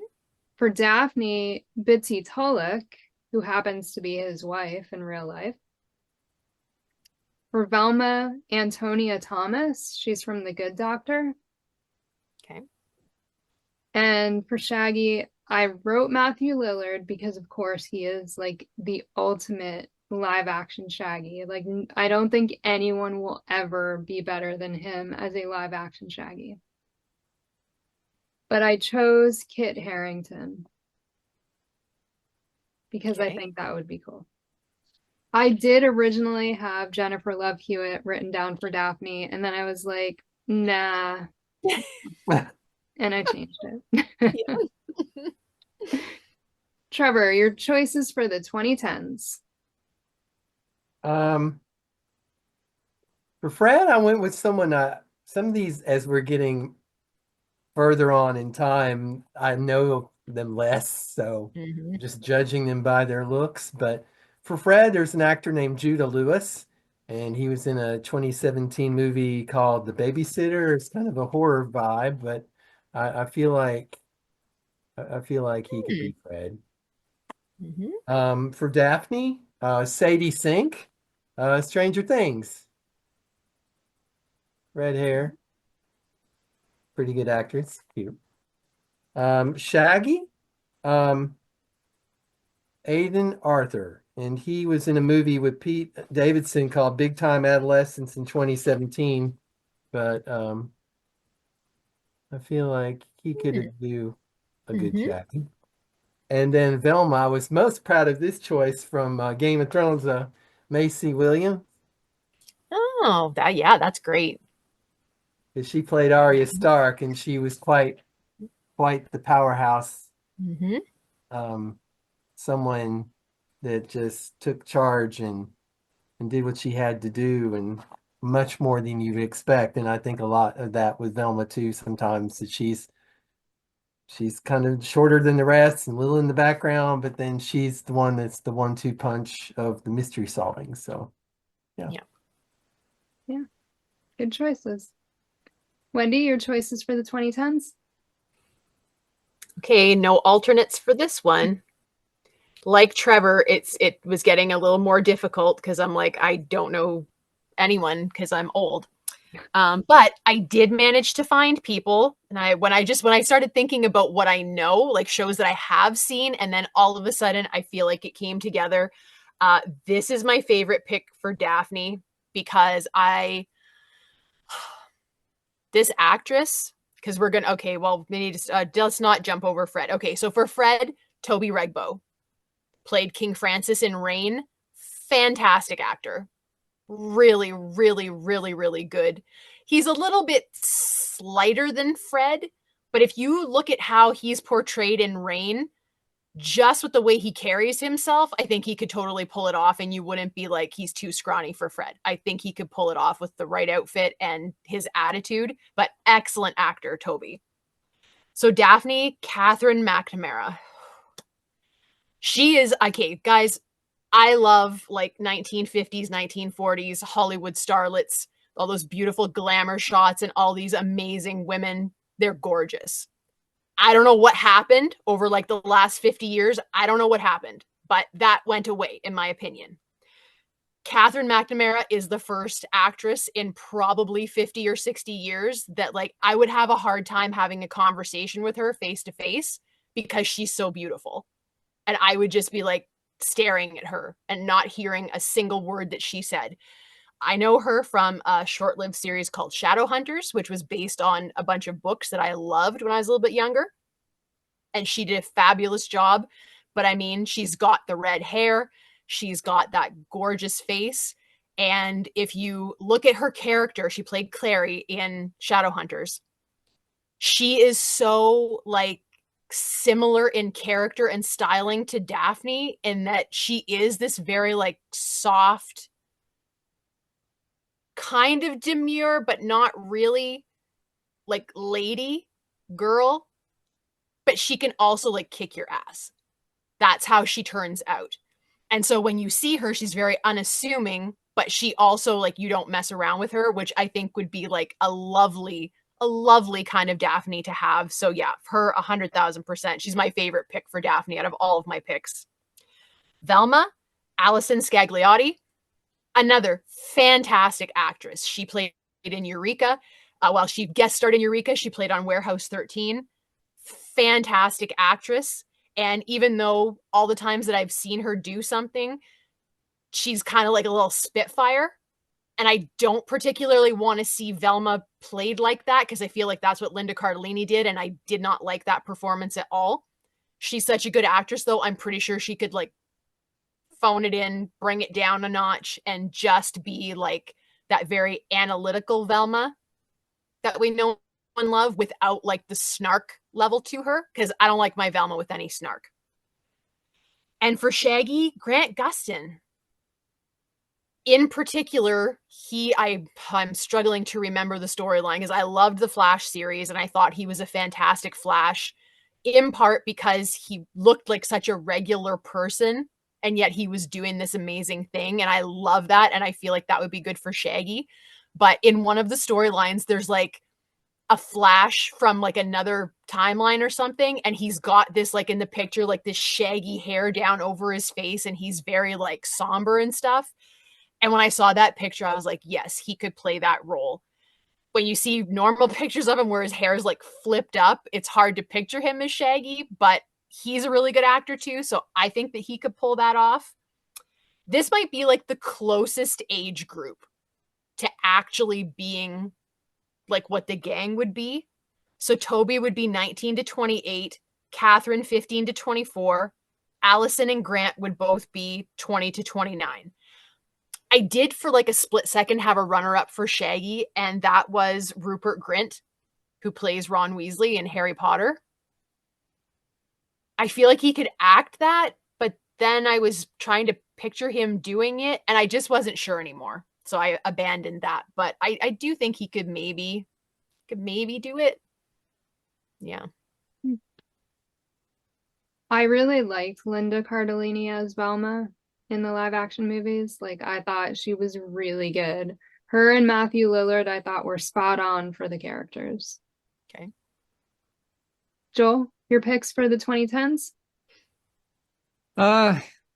For Daphne, Bitsy Tulloch, who happens to be his wife in real life. For Velma, Antonia Thomas. She's from The Good Doctor. Okay. And for Shaggy, I wrote Matthew Lillard because, of course, he is like the ultimate live action Shaggy. Like, I don't think anyone will ever be better than him as a live action Shaggy. But I chose Kit Harington because I think that would be cool. I did originally have Jennifer Love Hewitt written down for Daphne, and then I was like, nah. And I changed it. Trevor, your choices for the 2010s. For Fred, I went with someone. Some of these, as we're getting further on in time, I know them less, so just judging them by their looks. But for Fred, there's an actor named Judah Lewis, and he was in a 2017 movie called The Babysitter. It's kind of a horror vibe, but I feel like he could be Fred. For Daphne, Sadie Sink, Stranger Things. Red hair. Pretty good actress. Cute. Shaggy, Aiden Arthur. And he was in a movie with Pete Davidson called Big Time Adolescence in 2017. But I feel like he could do a good Shaggy. And then Velma, I was most proud of this choice from Game of Thrones, Macy Williams. Oh, that's great. Because she played Arya Stark, and she was quite the powerhouse. Someone that just took charge and did what she had to do, and much more than you would expect. And I think a lot of that with Velma too. Sometimes that she's kind of shorter than the rest and a little in the background, but then she's the one that's the 1-2 punch of the mystery solving. So, yeah. Good choices. Wendy, your choices for the 2010s? Okay, no alternates for this one. Like Trevor, it was getting a little more difficult because I'm like, I don't know anyone because I'm old. But I did manage to find people, and when I started thinking about what I know, like shows that I have seen, and then all of a sudden I feel like it came together. This is my favorite pick for Daphne because this actress, because we're gonna we need to let's not jump over Fred. Okay, so for Fred, Toby Regbo played King Francis in Reign. Fantastic actor. Really, really, really, really good. He's a little bit slighter than Fred, but if you look at how he's portrayed in Reign, just with the way he carries himself, I think he could totally pull it off, and you wouldn't be like he's too scrawny for Fred. I think he could pull it off with the right outfit and his attitude, but excellent actor, Toby. So Daphne Catherine McNamara. She is, okay, guys, I love like 1950s, 1940s Hollywood starlets, all those beautiful glamour shots and all these amazing women. They're gorgeous. I don't know what happened over like the last 50 years. I don't know what happened, but that went away, in my opinion. Catherine McNamara is the first actress in probably 50 or 60 years that like I would have a hard time having a conversation with her face to face because she's so beautiful. And I would just be like staring at her and not hearing a single word that she said. I know her from a short-lived series called Shadowhunters, which was based on a bunch of books that I loved when I was a little bit younger. And she did a fabulous job. But I mean, she's got the red hair. She's got that gorgeous face. And if you look at her character, she played Clary in Shadowhunters. She is so like similar in character and styling to Daphne in that she is this very like soft, kind of demure, but not really like lady girl. But she can also like kick your ass. That's how she turns out. And so when you see her, she's very unassuming, but she also like, you don't mess around with her, which I think would be like a lovely kind of Daphne to have. So yeah, her 100,000%. She's my favorite pick for Daphne out of all of my picks. Velma, Allison Scagliotti, another fantastic actress. She played in Eureka. While she guest starred in Eureka, she played on Warehouse 13. Fantastic actress. And even though all the times that I've seen her do something, she's kind of like a little spitfire. And I don't particularly want to see Velma played like that because I feel like that's what Linda Cardellini did. And I did not like that performance at all. She's such a good actress, though. I'm pretty sure she could like phone it in, bring it down a notch, and just be like that very analytical Velma that we know and love without like the snark level to her, because I don't like my Velma with any snark. And for Shaggy, Grant Gustin. In particular, I'm struggling to remember the storyline because I loved the Flash series and I thought he was a fantastic Flash, in part because he looked like such a regular person and yet he was doing this amazing thing. And I love that. And I feel like that would be good for Shaggy. But in one of the storylines, there's like a flash from like another timeline or something. And he's got this like in the picture, like this shaggy hair down over his face. And he's very like somber and stuff. And when I saw that picture, I was like, yes, he could play that role. When you see normal pictures of him where his hair is like flipped up, it's hard to picture him as Shaggy, but he's a really good actor too. So I think that he could pull that off. This might be like the closest age group to actually being like what the gang would be. So Toby would be 19 to 28, Catherine 15 to 24, Allison and Grant would both be 20 to 29. I did for like a split second have a runner-up for Shaggy, and that was Rupert Grint, who plays Ron Weasley in Harry Potter. I feel like he could act that, but then I was trying to picture him doing it, and I just wasn't sure anymore. So I abandoned that. But I do think he could maybe do it. Yeah. I really liked Linda Cardellini as Velma in the live action movies. Like, I thought she was really good. Her and Matthew Lillard, I thought, were spot on for the characters. Okay. Joel, your picks for the 2010s?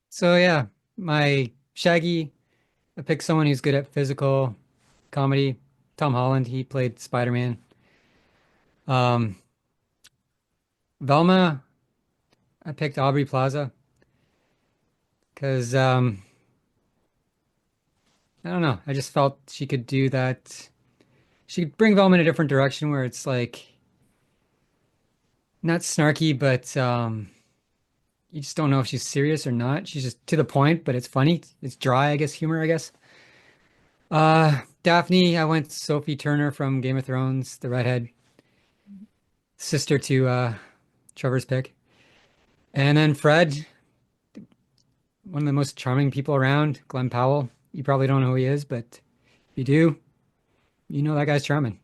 So yeah, my Shaggy, I picked someone who's good at physical comedy. Tom Holland, he played Spider-Man. Velma, I picked Aubrey Plaza because I don't know, I just felt she could do that. She could bring Velma in a different direction where it's like not snarky, but you just don't know if she's serious or not. She's just to the point, but it's funny. It's dry, I guess, humor, I guess. Daphne, I went Sophie Turner from Game of Thrones, the redhead sister to Trevor's pick. And then Fred, one of the most charming people around, Glenn Powell. You probably don't know who he is, but if you do, you know that guy's charming.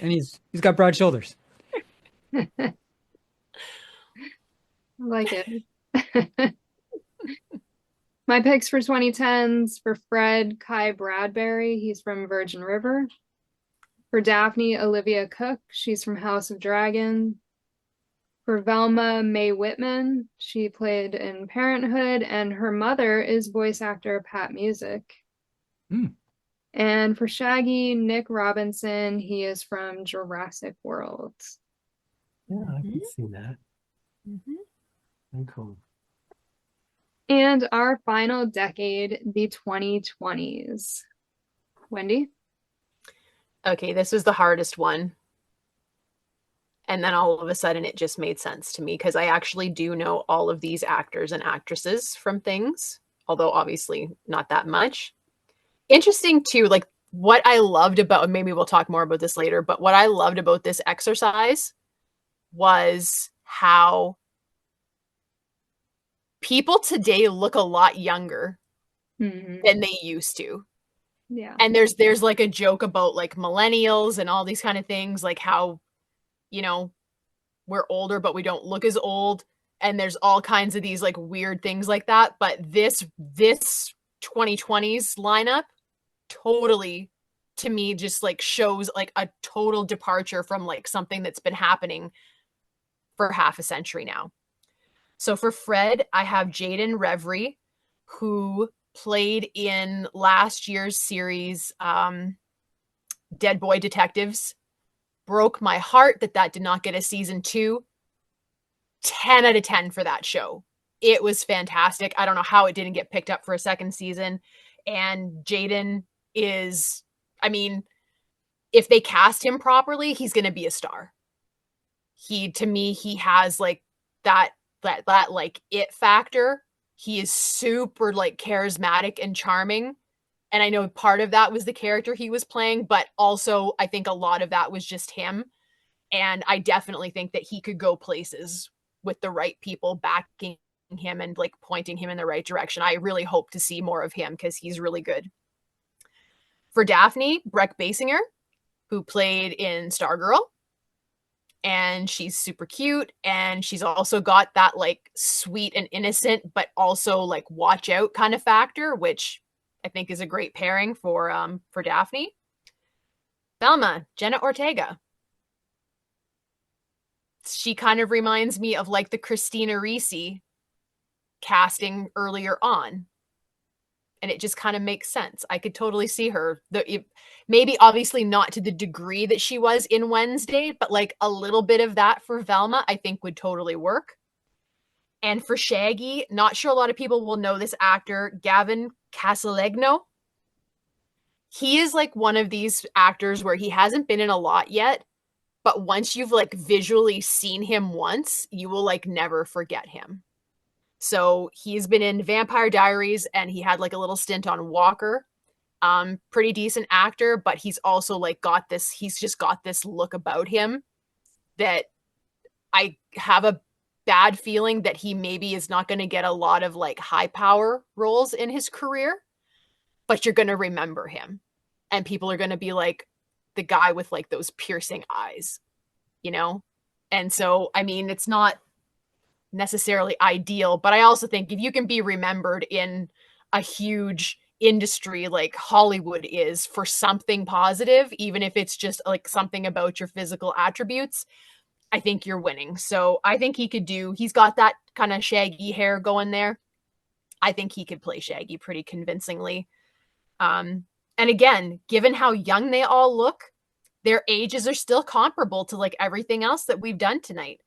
And he's got broad shoulders. I like it. My picks for 2010s for Fred, Kai Bradbury. He's from Virgin River. For Daphne, Olivia Cook. She's from House of Dragon. For Velma, Mae Whitman. She played in Parenthood, and her mother is voice actor Pat Music. Mm. And for Shaggy, Nick Robinson. He is from Jurassic World. Yeah, I can see that. Mhm. Very cool. And our final decade, the 2020s. Wendy? Okay, this was the hardest one. And then all of a sudden it just made sense to me because I actually do know all of these actors and actresses from things, although obviously not that much. Interesting too, like what I loved about, maybe we'll talk more about this later, but what I loved about this exercise was how people today look a lot younger than they used to. Yeah. And there's like a joke about like millennials and all these kind of things, like how, you know, we're older but we don't look as old, and there's all kinds of these like weird things like that. But this 2020s lineup totally, to me, just like shows like a total departure from like something that's been happening for half a century now. So for Fred, I have Jaden Reverie, who played in last year's series, Dead Boy Detectives. Broke my heart that did not get a season 2. 10 out of 10 for that show. It was fantastic. I don't know how it didn't get picked up for a second season. And Jaden is, I mean, if they cast him properly, he's going to be a star. To me, he has like that like it factor. He is super like charismatic and charming. And I know part of that was the character he was playing, but also I think a lot of that was just him. And I definitely think that he could go places with the right people backing him and like pointing him in the right direction. I really hope to see more of him because he's really good. For Daphne, Breck Basinger, who played in Stargirl. And she's super cute. And she's also got that like sweet and innocent, but also like watch out kind of factor, which I think is a great pairing for Daphne. Velma, Jenna Ortega. She kind of reminds me of like the Christina Ricci casting earlier on. And it just kind of makes sense. I could totally see her. Maybe obviously not to the degree that she was in Wednesday, but like a little bit of that for Velma, I think would totally work. And for Shaggy, not sure a lot of people will know this actor, Gavin Casalegno. He is like one of these actors where he hasn't been in a lot yet, but once you've like visually seen him once, you will like never forget him. So he's been in Vampire Diaries and he had like a little stint on Walker. Pretty decent actor, but he's also like he's just got this look about him that I have a bad feeling that he maybe is not going to get a lot of like high power roles in his career, but you're going to remember him and people are going to be like the guy with like those piercing eyes, you know? And so, I mean, it's not necessarily ideal, but I also think if you can be remembered in a huge industry like Hollywood is for something positive, even if it's just like something about your physical attributes, I think you're winning. So I think he's got that kind of Shaggy hair going there. I think he could play Shaggy pretty convincingly. And again, given how young they all look, their ages are still comparable to like everything else that we've done tonight.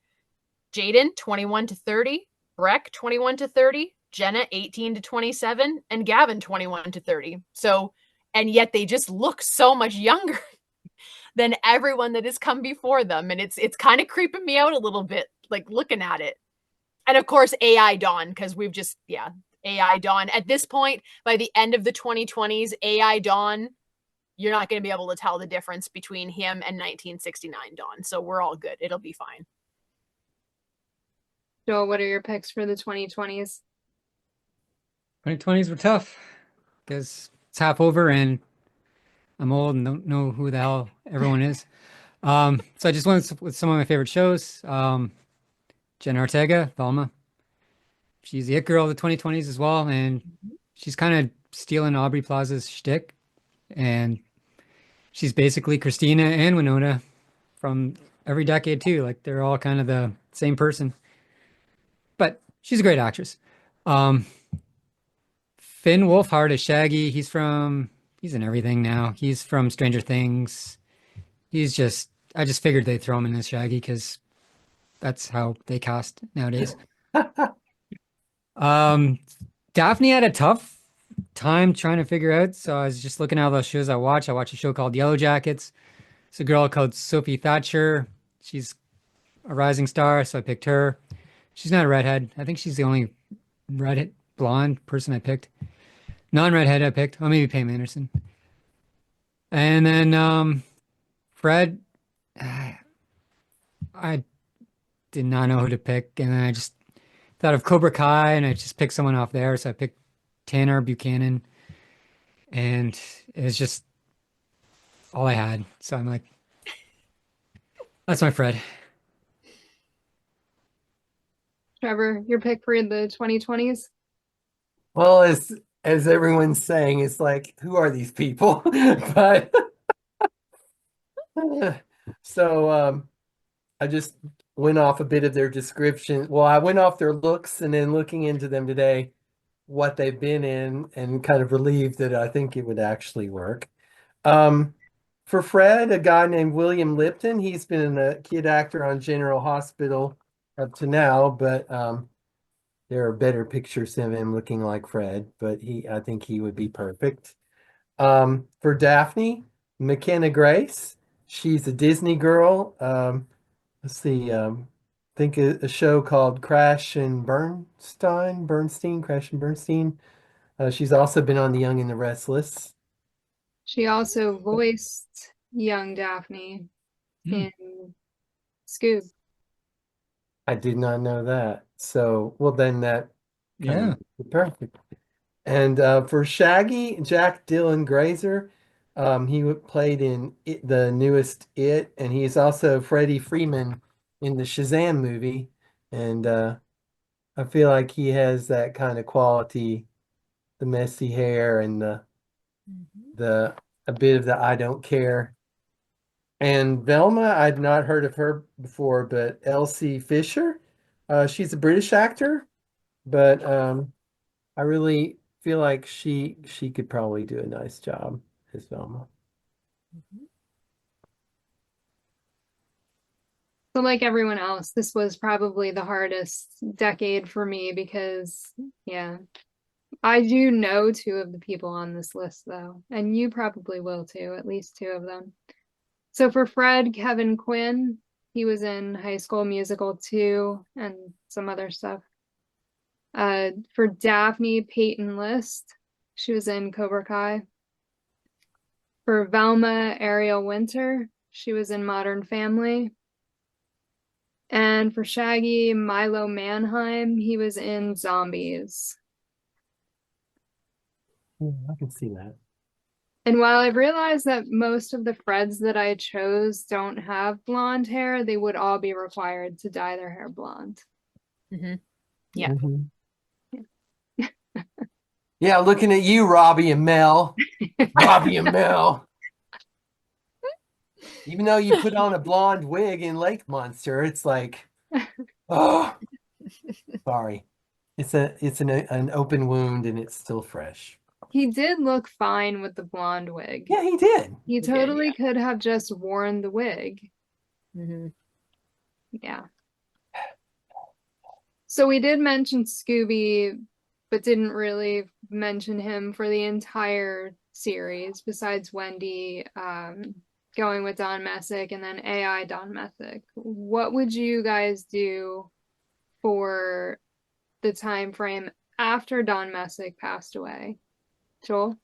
Jaden, 21 to 30, Breck, 21 to 30, Jenna, 18 to 27, and Gavin, 21 to 30. So, and yet they just look so much younger than everyone that has come before them. And it's kind of creeping me out a little bit, like looking at it. And of course, AI Dawn, because we've just, AI Dawn. At this point, by the end of the 2020s, AI Dawn, you're not going to be able to tell the difference between him and 1969 Dawn. So we're all good. It'll be fine. Joel, what are your picks for the 2020s? 2020s were tough because it's half over and I'm old and don't know who the hell everyone is. So I just went with some of my favorite shows. Jenna Ortega, Velma. She's the it girl of the 2020s as well, and she's kind of stealing Aubrey Plaza's shtick, and she's basically Christina and Winona from every decade too. Like they're all kind of the same person, but she's a great actress. Um, Finn Wolfhard is Shaggy. He's in everything now. He's from Stranger Things. I just figured they'd throw him in as Shaggy because that's how they cast nowadays. Um, Daphne had a tough time trying to figure out. So I was just looking at all those shows I watch. I watch a show called Yellow Jackets. It's a girl called Sophie Thatcher. She's a rising star, so I picked her. She's not a redhead. I think she's the only redhead blonde person I picked. Non-redhead I picked. Oh, maybe Pam Anderson. And then Fred, I did not know who to pick, and then I just thought of Cobra Kai, and I just picked someone off there. So I picked Tanner Buchanan, and it was just all I had. So I'm like, that's my Fred. Trevor, your pick for the 2020s? Well, as everyone's saying, it's like, who are these people? But so I just went off a bit of their description. Well, I went off their looks and then looking into them today, what they've been in, and kind of relieved that I think it would actually work. For Fred, a guy named William Lipton. He's been a kid actor on General Hospital up to now, but there are better pictures of him looking like Fred, but I think he would be perfect. For Daphne, McKenna Grace. She's a Disney girl. Let's see. Think a show called Crash and Crash and Bernstein. She's also been on The Young and the Restless. She also voiced young Daphne in Scoob. I did not know that. So, well, then that kind of perfect. And for Shaggy, Jack Dylan Grazer, he played in the newest It, and he's also Freddie Freeman in the Shazam movie. And I feel like he has that kind of quality, the messy hair and the a bit of the I don't care. And Velma, I'd not heard of her before, but Elsie Fisher, she's a British actor, but I really feel like she could probably do a nice job as Velma. So like everyone else, this was probably the hardest decade for me because, yeah, I do know two of the people on this list though, and you probably will too, at least two of them. So for Fred, Kevin Quinn, he was in High School Musical 2 and some other stuff. For Daphne, Peyton List, she was in Cobra Kai. For Velma, Ariel Winter, she was in Modern Family. And for Shaggy, Milo Manheim, he was in Zombies. I can see that. And while I've realized that most of the Freds that I chose don't have blonde hair, they would all be required to dye their hair blonde. Mm-hmm. Yeah. Mm-hmm. Yeah, looking at you, Robbie and Mel. Robbie and Mel. Even though you put on a blonde wig in Lake Monster, it's like, oh, sorry. It's an open wound and it's still fresh. He did look fine with the blonde wig. Yeah, he did. He totally could have just worn the wig. Mm-hmm. Yeah. So we did mention Scooby, but didn't really mention him for the entire series, besides Wendy, going with Don Messick, and then AI Don Messick. What would you guys do for the time frame after Don Messick passed away? Joel?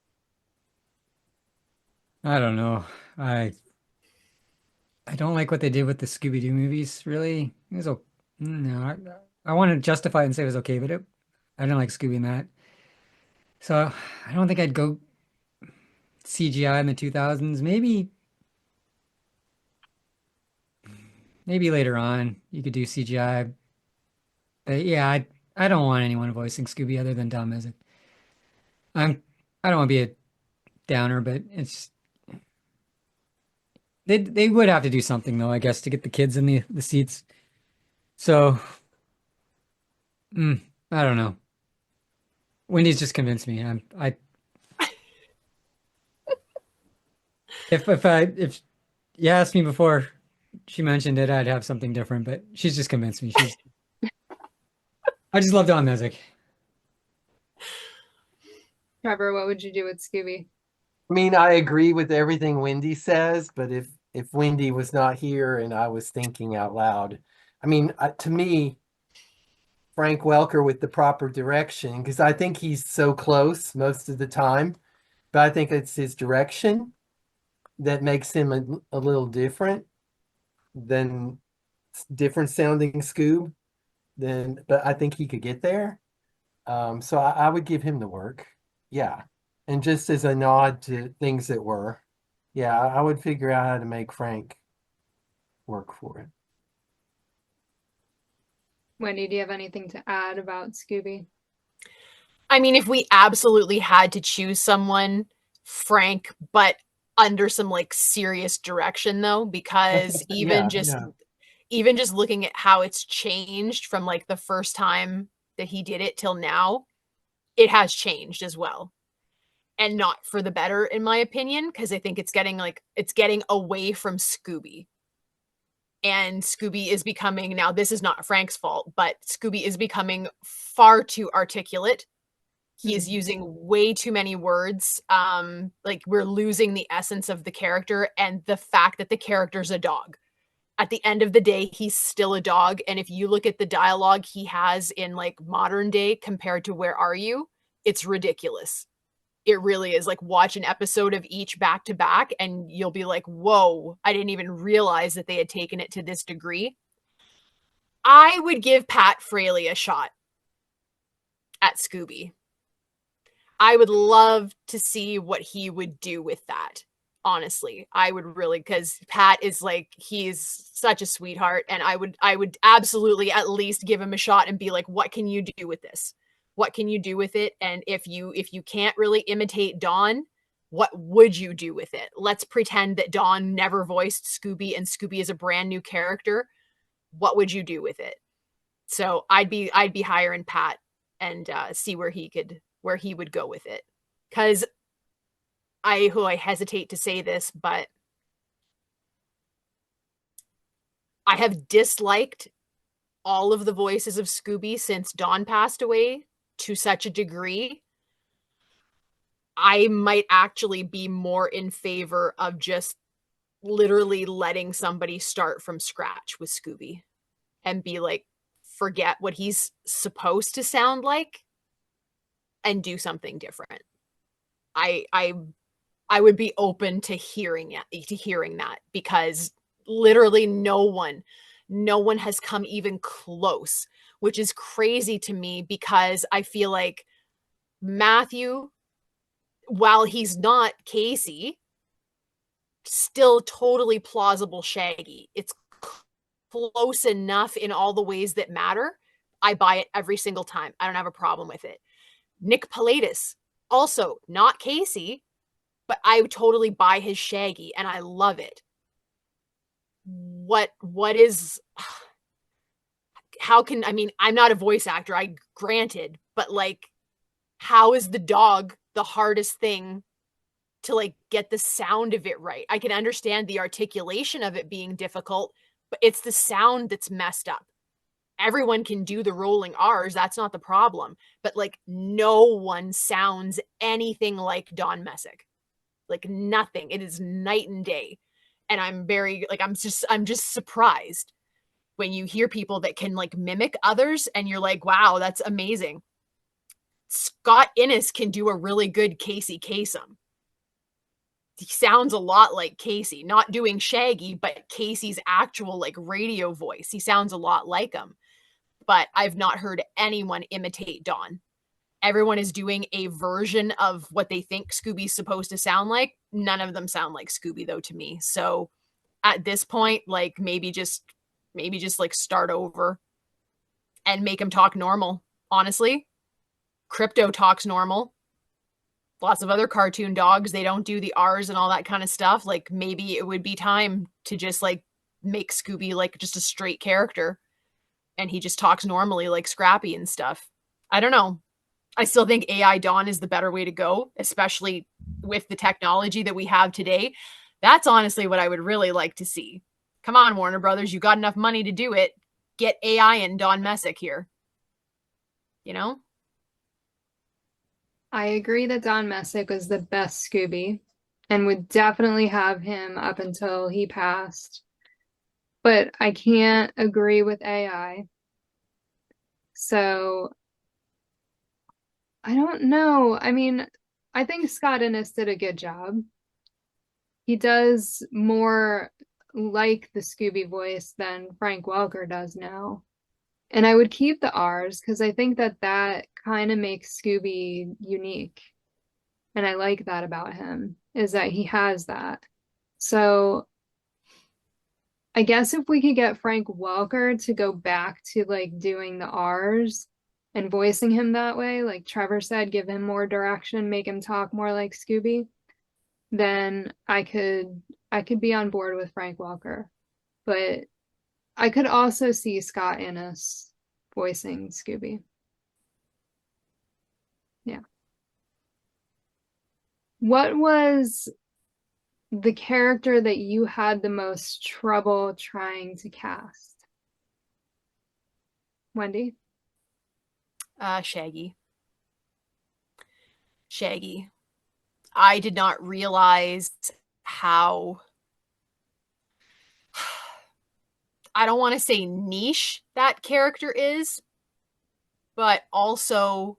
I don't know. I don't like what they did with the Scooby-Doo movies, really. It was no, I want to justify it and say it was okay, but I don't like Scooby in that. So I don't think I'd go CGI in the 2000s. Maybe later on you could do CGI, Yeah, I don't want anyone voicing Scooby other than Don Messick. I don't want to be a downer, but they would have to do something though, I guess, to get the kids in the seats. So, I don't know. Wendy's just convinced me. I if you asked me before she mentioned it, I'd have something different, but she's just convinced me. I just love Don Messick. Trevor, what would you do with Scooby? I mean, I agree with everything Wendy says, but if Wendy was not here and I was thinking out loud, I mean, to me, Frank Welker with the proper direction, because I think he's so close most of the time, but I think it's his direction that makes him a little different than different sounding Scoob. But I think he could get there. So I would give him the work. Yeah. And just as a nod to things that were, yeah, I would figure out how to make Frank work for it. Wendy, do you have anything to add about Scooby? I mean, if we absolutely had to choose someone, Frank, but under some like serious direction though, because even just looking at how it's changed from like the first time that he did it till now, it has changed as well. And not for the better, in my opinion, because I think it's getting away from Scooby. And Scooby is becoming, now this is not Frank's fault, but Scooby is becoming far too articulate. He is using way too many words. Like we're losing the essence of the character and the fact that the character's a dog. At the end of the day, he's still a dog. And if you look at the dialogue he has in like modern day compared to Where Are You, it's ridiculous. It really is. Like watch an episode of each back to back and you'll be like, whoa, I didn't even realize that they had taken it to this degree. I would give Pat Fraley a shot at Scooby. I would love to see what he would do with that. Honestly, I would really, because Pat is like, he's such a sweetheart, and I would absolutely at least give him a shot and be like, what can you do with this? What can you do with it? And if you can't really imitate Don, what would you do with it? Let's pretend that Don never voiced Scooby and Scooby is a brand new character. What would you do with it? So I'd be hiring Pat and see where he would go with it. Because I hesitate to say this, but I have disliked all of the voices of Scooby since Don passed away to such a degree. I might actually be more in favor of just literally letting somebody start from scratch with Scooby and be like, forget what he's supposed to sound like and do something different. I would be open to hearing that because literally no one has come even close, which is crazy to me because I feel like Matthew, while he's not Casey, still totally plausible Shaggy. It's close enough in all the ways that matter. I buy it every single time. I don't have a problem with it. Nick Pilatus, also not Casey, but I totally buy his Shaggy and I love it. What is, how can, I mean, I'm not a voice actor, I granted, but like, how is the dog the hardest thing to like get the sound of it right? I can understand the articulation of it being difficult, but it's the sound that's messed up. Everyone can do the rolling R's. That's not the problem. But like no one sounds anything like Don Messick. Like nothing. It is night and day. And I'm very like, I'm just surprised when you hear people that can like mimic others and you're like, wow, that's amazing. Scott Innes can do a really good Casey Kasem. He sounds a lot like Casey, not doing Shaggy, but Casey's actual like radio voice. He sounds a lot like him. But I've not heard anyone imitate Don. Everyone is doing a version of what they think Scooby's supposed to sound like. None of them sound like Scooby though to me. So at this point, like maybe just like start over and make him talk normal. Honestly, Crypto talks normal. Lots of other cartoon dogs, they don't do the R's and all that kind of stuff. Like, maybe it would be time to just like make Scooby like just a straight character and he just talks normally like Scrappy and stuff. I don't know. I still think AI Dawn is the better way to go, especially with the technology that we have today. That's honestly what I would really like to see. Come on, Warner Brothers, you got enough money to do it. Get AI and Don Messick here. You know? I agree that Don Messick was the best Scooby and would definitely have him up until he passed. But I can't agree with AI. So I don't know. I mean, I think Scott Innes did a good job. He does more like the Scooby voice than Frank Welker does now. And I would keep the R's because I think that that kind of makes Scooby unique. And I like that about him, is that he has that. So I guess if we could get Frank Welker to go back to like doing the R's and voicing him that way, like Trevor said, give him more direction, make him talk more like Scooby, then I could be on board with Frank Welker. But I could also see Scott Innes voicing Scooby. Yeah. What was the character that you had the most trouble trying to cast? Wendy? Shaggy. Shaggy. I did not realize how, I don't want to say niche that character is, but also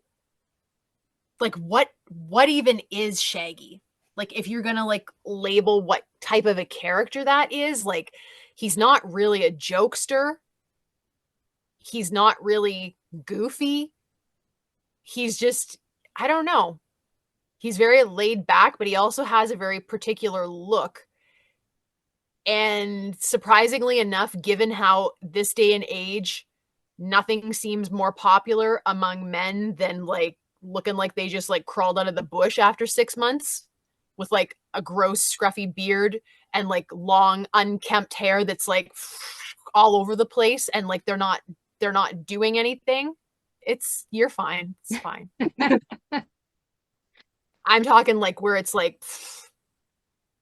like what even is Shaggy? Like, if you're gonna like label what type of a character that is, like, he's not really a jokester. He's not really goofy. He's just, I don't know. He's very laid back, but he also has a very particular look. And surprisingly enough, given how this day and age, nothing seems more popular among men than like looking like they just like crawled out of the bush after 6 months with like a gross scruffy beard and like long unkempt hair that's like all over the place, and like they're not doing anything. You're fine. It's fine. I'm talking like where it's like,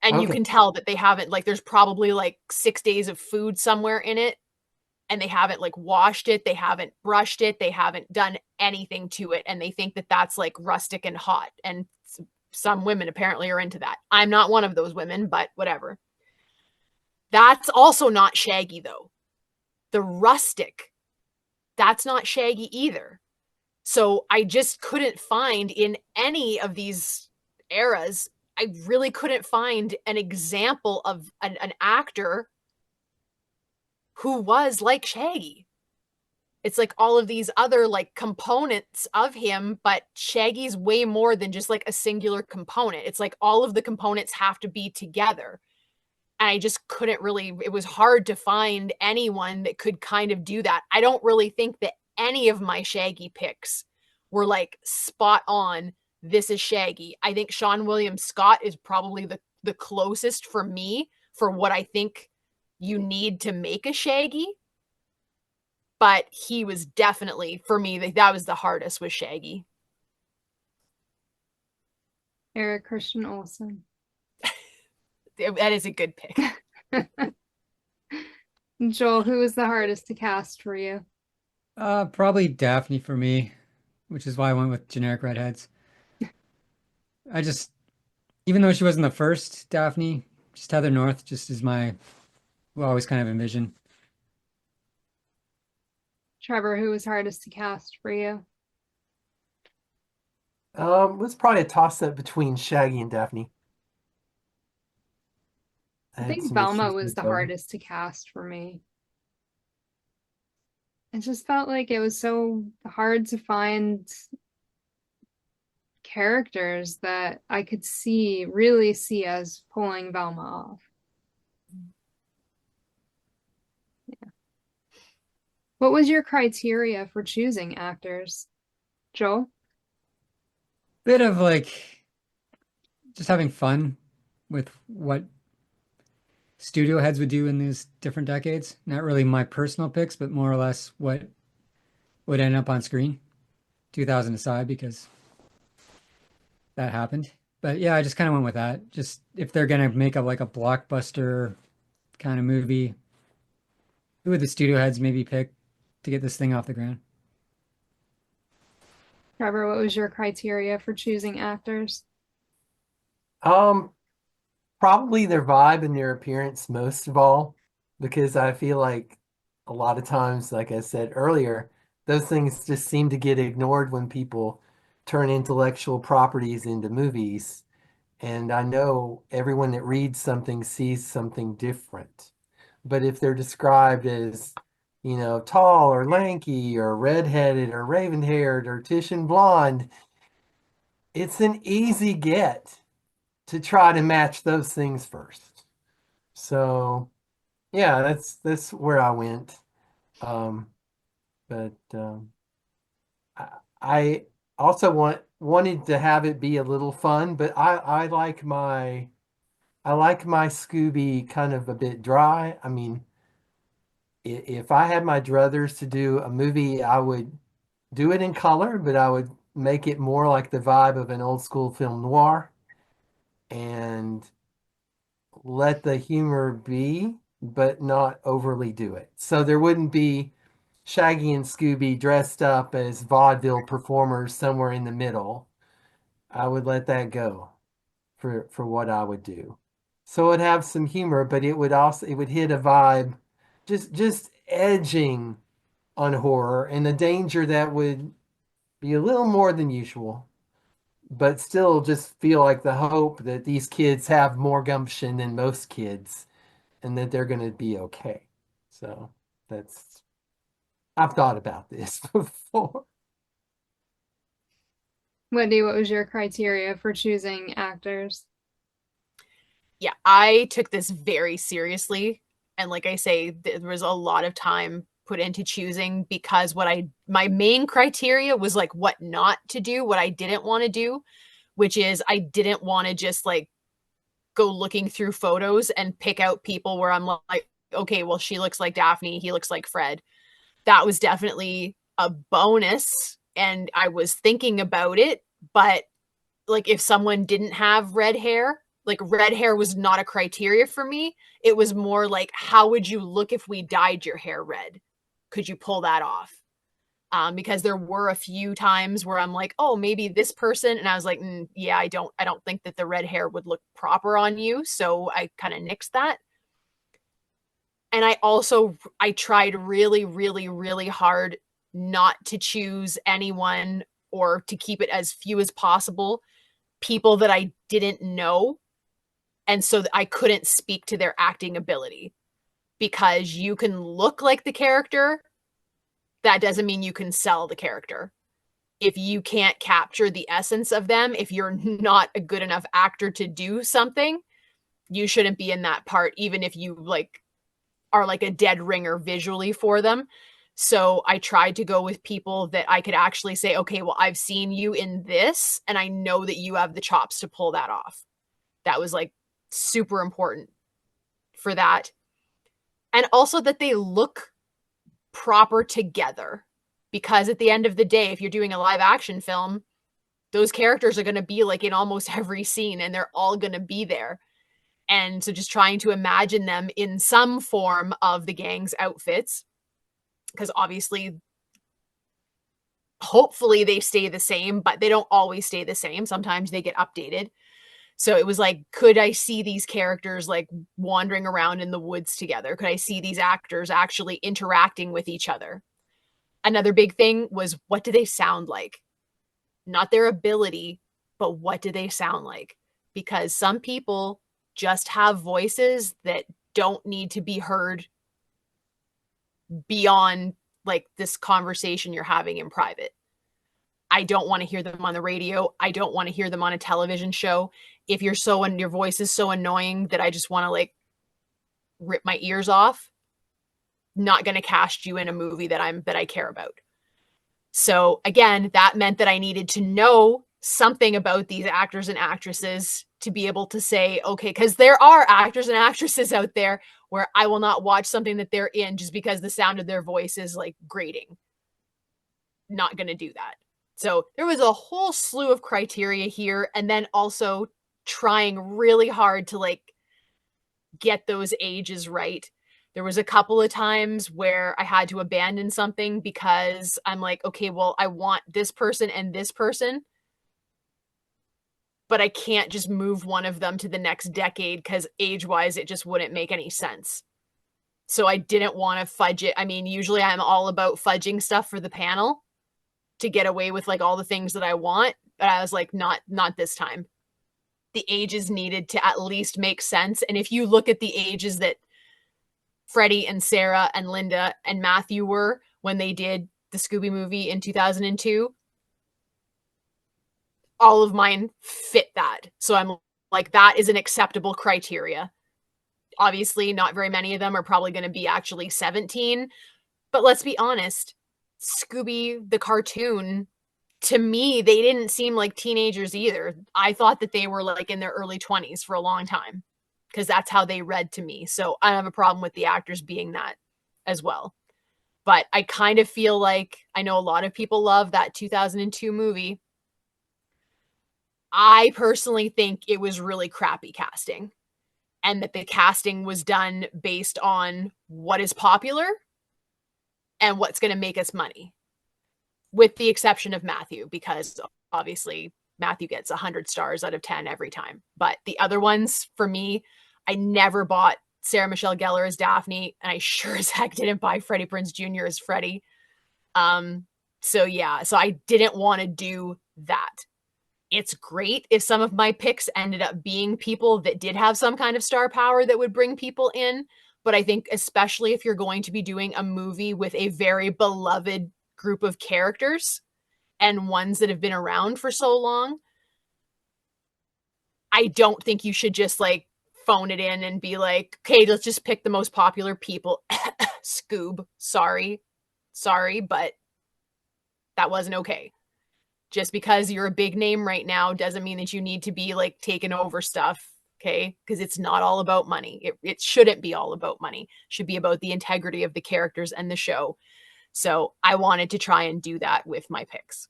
and you Okay. can tell that they haven't, like, there's probably like 6 days of food somewhere in it, and they haven't like washed it, they haven't brushed it, they haven't done anything to it, and they think that that's like rustic and hot. And some women apparently are into that. I'm not one of those women, but whatever. That's also not Shaggy though. The rustic, that's not Shaggy either. So I just couldn't find in any of these eras, I really couldn't find an example of an actor who was like Shaggy. It's like all of these other like components of him, but Shaggy's way more than just like a singular component. It's like all of the components have to be together. And I just couldn't really, it was hard to find anyone that could kind of do that. I don't really think that any of my Shaggy picks were like spot on, this is Shaggy. I think Sean William Scott is probably the closest for me for what I think you need to make a Shaggy. But he was definitely, for me, that was the hardest, was Shaggy. Eric Christian Olsen. That is a good pick. Joel, who was the hardest to cast for you? Probably Daphne for me, which is why I went with generic redheads. I just, even though she wasn't the first Daphne, just Heather North just is my, who I always kind of envision. Trevor, who was hardest to cast for you? It was probably a toss-up between Shaggy and Daphne. I had think some Velma issues was with the both. hardest to cast for me. It just felt like it was so hard to find characters that I could really see as pulling Velma off. Yeah. What was your criteria for choosing actors? Joel? Bit of like just having fun with what studio heads would do in these different decades. Not really my personal picks, but more or less what would end up on screen. 2000 aside, because that happened. But yeah, I just kind of went with that. Just if they're gonna make a like a blockbuster kind of movie, who would the studio heads maybe pick to get this thing off the ground? Trevor, what was your criteria for choosing actors? Probably their vibe and their appearance most of all, because I feel like a lot of times, like I said earlier, those things just seem to get ignored when people turn intellectual properties into movies. And I know everyone that reads something sees something different. But if they're described as, tall or lanky or redheaded or raven-haired or Titian blonde, it's an easy get to try to match those things first. So yeah, that's where I went. Um, but I, I also wanted to have it be a little fun, but I like my Scooby kind of a bit dry. I mean, if I had my druthers to do a movie, I would do it in color, but I would make it more like the vibe of an old school film noir and let the humor be, but not overly do it. So there wouldn't be Shaggy and Scooby dressed up as vaudeville performers somewhere in the middle. I would let that go for what I would do. So it would have some humor, but it would hit a vibe just edging on horror and the danger that would be a little more than usual, but still just feel like the hope that these kids have more gumption than most kids and that they're going to be okay. So I've thought about this before. Wendy, what was your criteria for choosing actors? Yeah, I took this very seriously. And like I say, there was a lot of time put into choosing because my main criteria was like what not to do, what I didn't want to do, which is I didn't want to just like go looking through photos and pick out people where I'm like, okay, well, she looks like Daphne, he looks like Fred. That was definitely a bonus. And I was thinking about it, but like if someone didn't have red hair, like red hair was not a criteria for me. It was more like, how would you look if we dyed your hair red? Could you pull that off? Because there were a few times where I'm like, oh, maybe this person, and I was like, yeah, I don't think that the red hair would look proper on you, so I kind of nixed that. And I tried really, really, really hard not to choose anyone or to keep it as few as possible, people that I didn't know, and so I couldn't speak to their acting ability, because you can look like the character. That doesn't mean you can sell the character. If you can't capture the essence of them, if you're not a good enough actor to do something, you shouldn't be in that part, even if you like are like a dead ringer visually for them. So I tried to go with people that I could actually say, okay, well, I've seen you in this, and I know that you have the chops to pull that off. That was like super important for that. And also that they look proper together, because at the end of the day, if you're doing a live action film, those characters are going to be like in almost every scene, and they're all going to be there. And so just trying to imagine them in some form of the gang's outfits, because obviously, hopefully they stay the same, but they don't always stay the same. Sometimes they get updated. So it was like, could I see these characters like wandering around in the woods together? Could I see these actors actually interacting with each other? Another big thing was, what do they sound like? Not their ability, but what do they sound like? Because some people just have voices that don't need to be heard beyond like this conversation you're having in private. I don't want to hear them on the radio. I don't want to hear them on a television show. If your voice is so annoying that I just want to like rip my ears off, not going to cast you in a movie that I care about. So again, that meant that I needed to know something about these actors and actresses to be able to say, okay, because there are actors and actresses out there where I will not watch something that they're in just because the sound of their voice is like grating. Not going to do that. So there was a whole slew of criteria here, and then also trying really hard to like get those ages right. There was a couple of times where I had to abandon something because I'm like, okay, well, I want this person and this person, but I can't just move one of them to the next decade because age-wise, it just wouldn't make any sense. So I didn't want to fudge it. I mean, usually I'm all about fudging stuff for the panel to get away with like all the things that I want, but I was like, not this time. The ages needed to at least make sense. And if you look at the ages that Freddie and Sarah and Linda and Matthew were when they did the Scooby movie in 2002, all of mine fit that. So I'm like, that is an acceptable criteria. Obviously, not very many of them are probably going to be actually 17, but let's be honest, Scooby, the cartoon, to me, they didn't seem like teenagers either. I thought that they were like in their early 20s for a long time because that's how they read to me. So I don't have a problem with the actors being that as well. But I kind of feel like, I know a lot of people love that 2002 movie. I personally think it was really crappy casting, and that the casting was done based on what is popular and what's going to make us money, with the exception of Matthew, because obviously Matthew gets 100 stars out of 10 every time. But the other ones, for me, I never bought Sarah Michelle Gellar as Daphne, and I sure as heck didn't buy Freddie Prinze Jr. as Freddie. So yeah, so I didn't want to do that. It's great if some of my picks ended up being people that did have some kind of star power that would bring people in. But I think especially if you're going to be doing a movie with a very beloved group of characters and ones that have been around for so long, I don't think you should just like phone it in and be like, okay, let's just pick the most popular people. Scoob, sorry, but that wasn't okay. Just because you're a big name right now doesn't mean that you need to be like taking over stuff, okay? Because it's not all about money. It shouldn't be all about money. It should be about the integrity of the characters and the show. So I wanted to try and do that with my picks.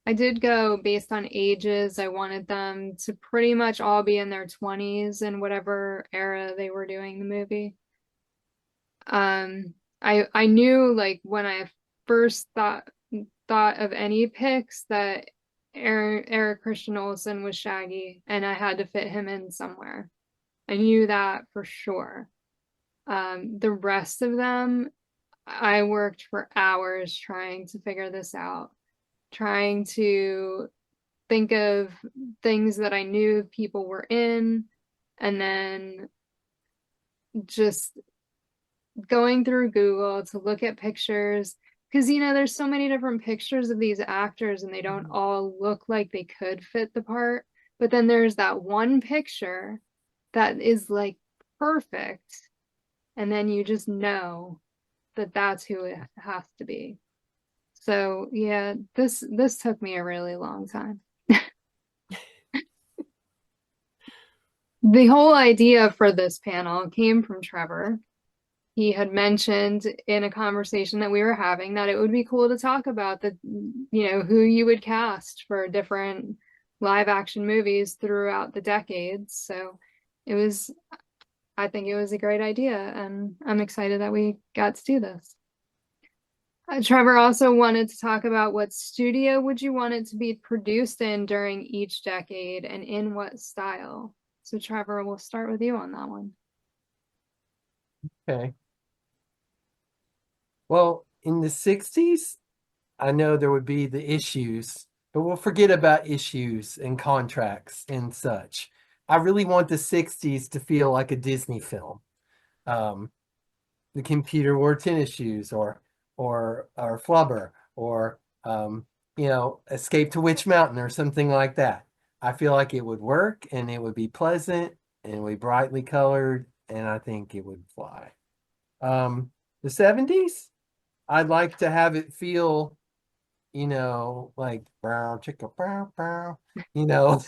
I did go based on ages. I wanted them to pretty much all be in their 20s in whatever era they were doing the movie. I knew like when I first thought of any picks that Eric Christian Olsen was Shaggy, and I had to fit him in somewhere. I knew that for sure. The rest of them, I worked for hours trying to figure this out, trying to think of things that I knew people were in, and then just going through Google to look at pictures. Because, you know, there's so many different pictures of these actors and they don't all look like they could fit the part. But then there's that one picture that is like perfect. And then you just know that that's who it has to be. So, yeah, this took me a really long time. The whole idea for this panel came from Trevor. He had mentioned in a conversation that we were having that it would be cool to talk about the, you know, who you would cast for different live action movies throughout the decades. So I think it was a great idea, and I'm excited that we got to do this. Trevor also wanted to talk about what studio would you want it to be produced in during each decade and in what style. So Trevor, we'll start with you on that one. Okay. Well, in the 60s, I know there would be the issues, but we'll forget about issues and contracts and such. I really want the 60s to feel like a Disney film. The computer wore tennis shoes, or Flubber, or you know, Escape to Witch Mountain or something like that. I feel like it would work, and it would be pleasant, and it would be brightly colored, and I think it would fly. The 70s, I'd like to have it feel, like brown chicka brown brown, you know,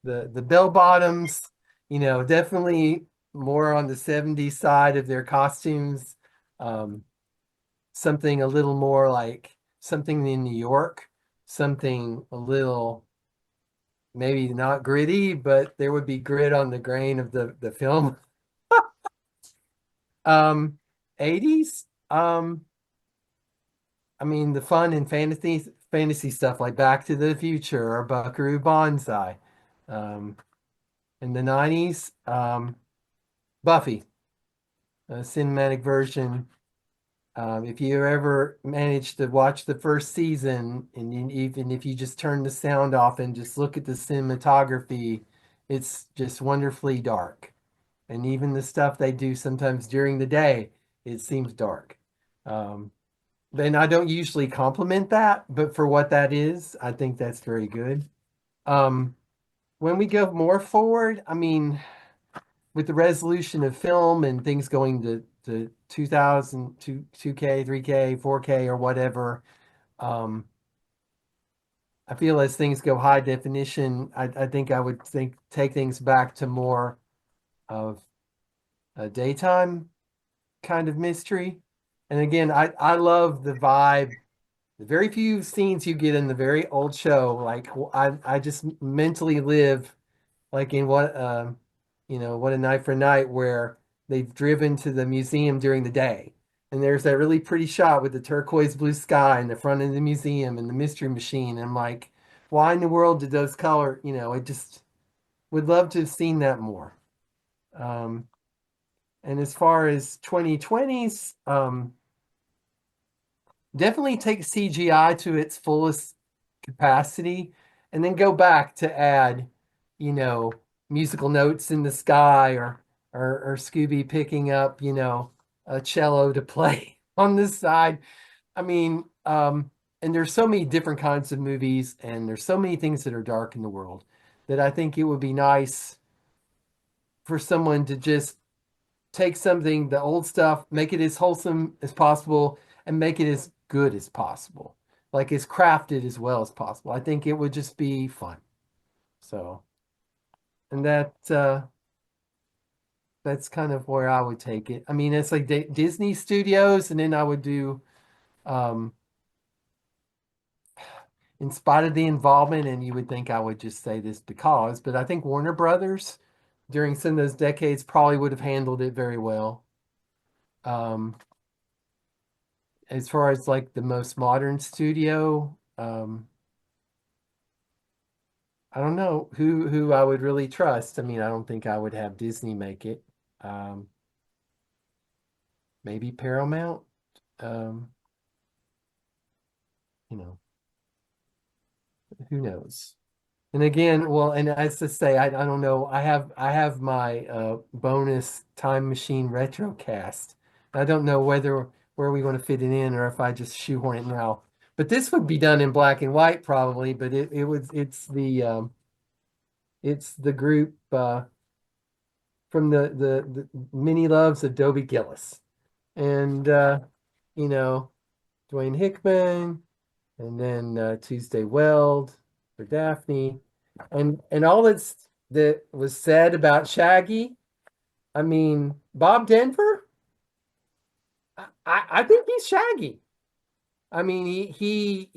the bell bottoms, definitely more on the 70s side of their costumes. Um, Something a little more like something in New York, something a little maybe not gritty, but there would be grit on the grain of the film. 80s, I mean the fun and fantasy stuff like Back to the Future or Buckaroo Banzai. In the 90s, Buffy, a cinematic version. If you ever managed to watch the first season, and even if you just turn the sound off and just look at the cinematography, it's just wonderfully dark. And even the stuff they do sometimes during the day, it seems dark. And I don't usually compliment that, but for what that is, I think that's very good. When we go more forward, I mean, with the resolution of film and things going to 2000, 2K, 3K, 4K, or whatever, I feel as things go high definition, I think I would take things back to more of a daytime kind of mystery. And again, I love the vibe. The very few scenes you get in the very old show, like I just mentally live like in What a Night for Night, where they've driven to the museum during the day. And there's that really pretty shot with the turquoise blue sky in the front of the museum and the mystery machine. And I'm like, why in the world did those color, I just would love to have seen that more. And as far as 2020s, definitely take CGI to its fullest capacity and then go back to add, musical notes in the sky or Scooby picking up, a cello to play on this side. I mean, and there's so many different kinds of movies and there's so many things that are dark in the world that I think it would be nice for someone to just take something, the old stuff, make it as wholesome as possible and make it as good as possible, like as crafted as well as possible. I think it would just be fun. So, and that's kind of where I would take it. I mean, it's like Disney Studios, and then I would do, in spite of the involvement, and you would think I would just say this because, but I think Warner Brothers during some of those decades probably would have handled it very well. As far as like the most modern studio, I don't know who I would really trust. I mean, I don't think I would have Disney make it. Maybe Paramount. You know, who knows? And again, well, and as to say, I don't know. I have my bonus Time Machine Retrocast. I don't know where we want to fit it in or if I just shoehorn it now. But this would be done in black and white probably, but it's the group from the Many Loves of Dobie Gillis. And Dwayne Hickman, and then Tuesday Weld for Daphne. And all that was said about Shaggy, I mean, Bob Denver, I think he's Shaggy. I mean, he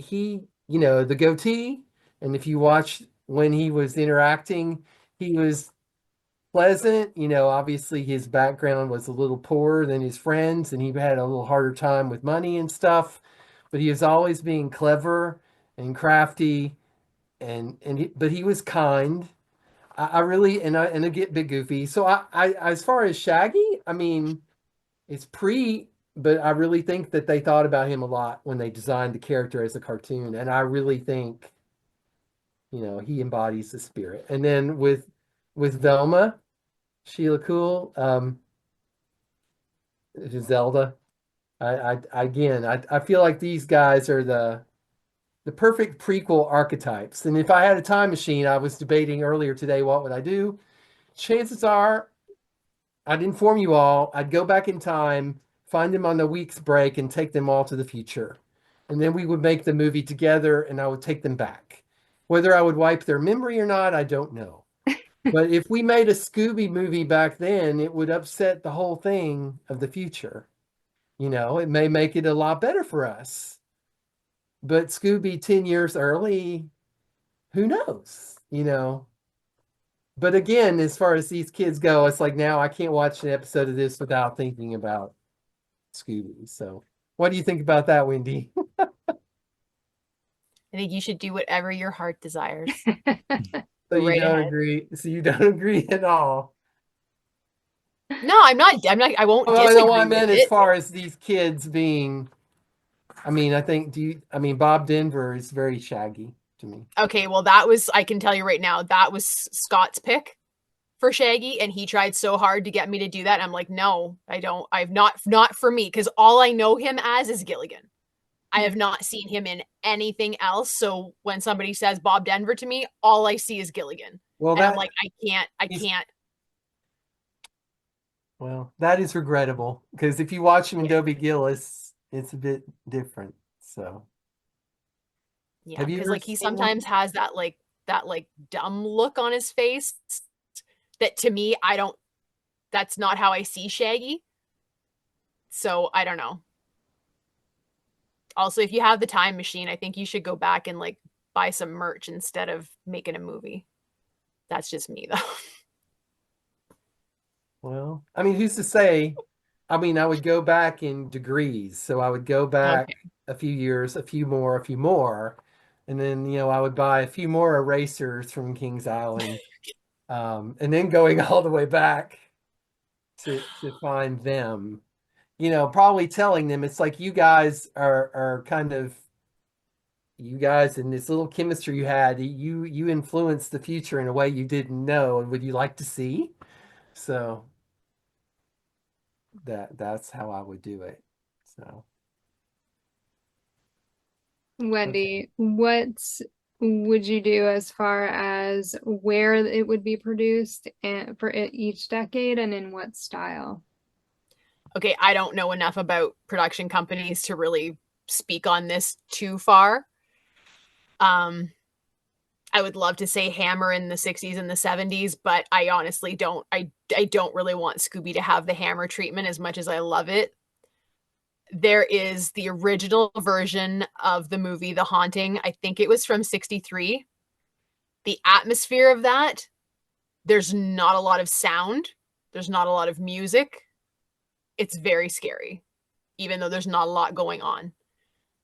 the goatee, and if you watch when he was interacting, he was pleasant. Obviously his background was a little poorer than his friends, and he had a little harder time with money and stuff, but he was always being clever and crafty, but he was kind. I really, and I get big goofy. So I as far as Shaggy, I mean, it's but I really think that they thought about him a lot when they designed the character as a cartoon. And I really think, he embodies the spirit. And then with Velma, Sheila Cool, Zelda, I feel like these guys are the perfect prequel archetypes. And if I had a time machine, I was debating earlier today, what would I do? Chances are I'd inform you all. I'd go back in time, find them on the week's break, and take them all to the future. And then we would make the movie together, and I would take them back. Whether I would wipe their memory or not, I don't know. But if we made a Scooby movie back then, it would upset the whole thing of the future. You know, it may make it a lot better for us. But Scooby 10 years early, who knows? You know. But again, as far as these kids go, it's like now I can't watch an episode of this without thinking about Scooby. So what do you think about that, Wendy? I think you should do whatever your heart desires. So you Right don't ahead. agree? So you don't agree at all? No, I'm not. I won't Well, disagree no, I with meant as it. far as these kids being. I mean, I think. Bob Denver is very Shaggy to me. Okay, well, I can tell you right now, that was Scott's pick for Shaggy, and he tried so hard to get me to do that. I'm like, no, I don't. I've not for me, because all I know him as is Gilligan. I have not seen him in anything else. So when somebody says Bob Denver to me, all I see is Gilligan. Well, and I'm like, I can't. Well, that is regrettable, because if you watch him in Dobie Gillis, it's a bit different. So Yeah, have you because ever like he seen sometimes him? has that dumb look on his face that to me, that's not how I see Shaggy. So I don't know. Also, if you have the time machine, I think you should go back and like buy some merch instead of making a movie. That's just me though. Well, I mean, who's to say? I mean, I would go back in degrees. So I would go back Okay. a few years, a few more. And then, I would buy a few more erasers from Kings Island. And then going all the way back to find them, probably telling them it's like you guys are kind of, you guys and this little chemistry you had, you influenced the future in a way you didn't know. And would you like to see? So that's how I would do it. So Wendy, what would you do as far as where it would be produced and for each decade and in what style? Okay, I don't know enough about production companies to really speak on this too far. I would love to say Hammer in the 60s and the 70s, but I honestly don't. I don't really want Scooby to have the Hammer treatment as much as I love it. There is the original version of the movie The Haunting. I think it was from 63. The atmosphere of that, there's not a lot of sound. There's not a lot of music. It's very scary, even though there's not a lot going on.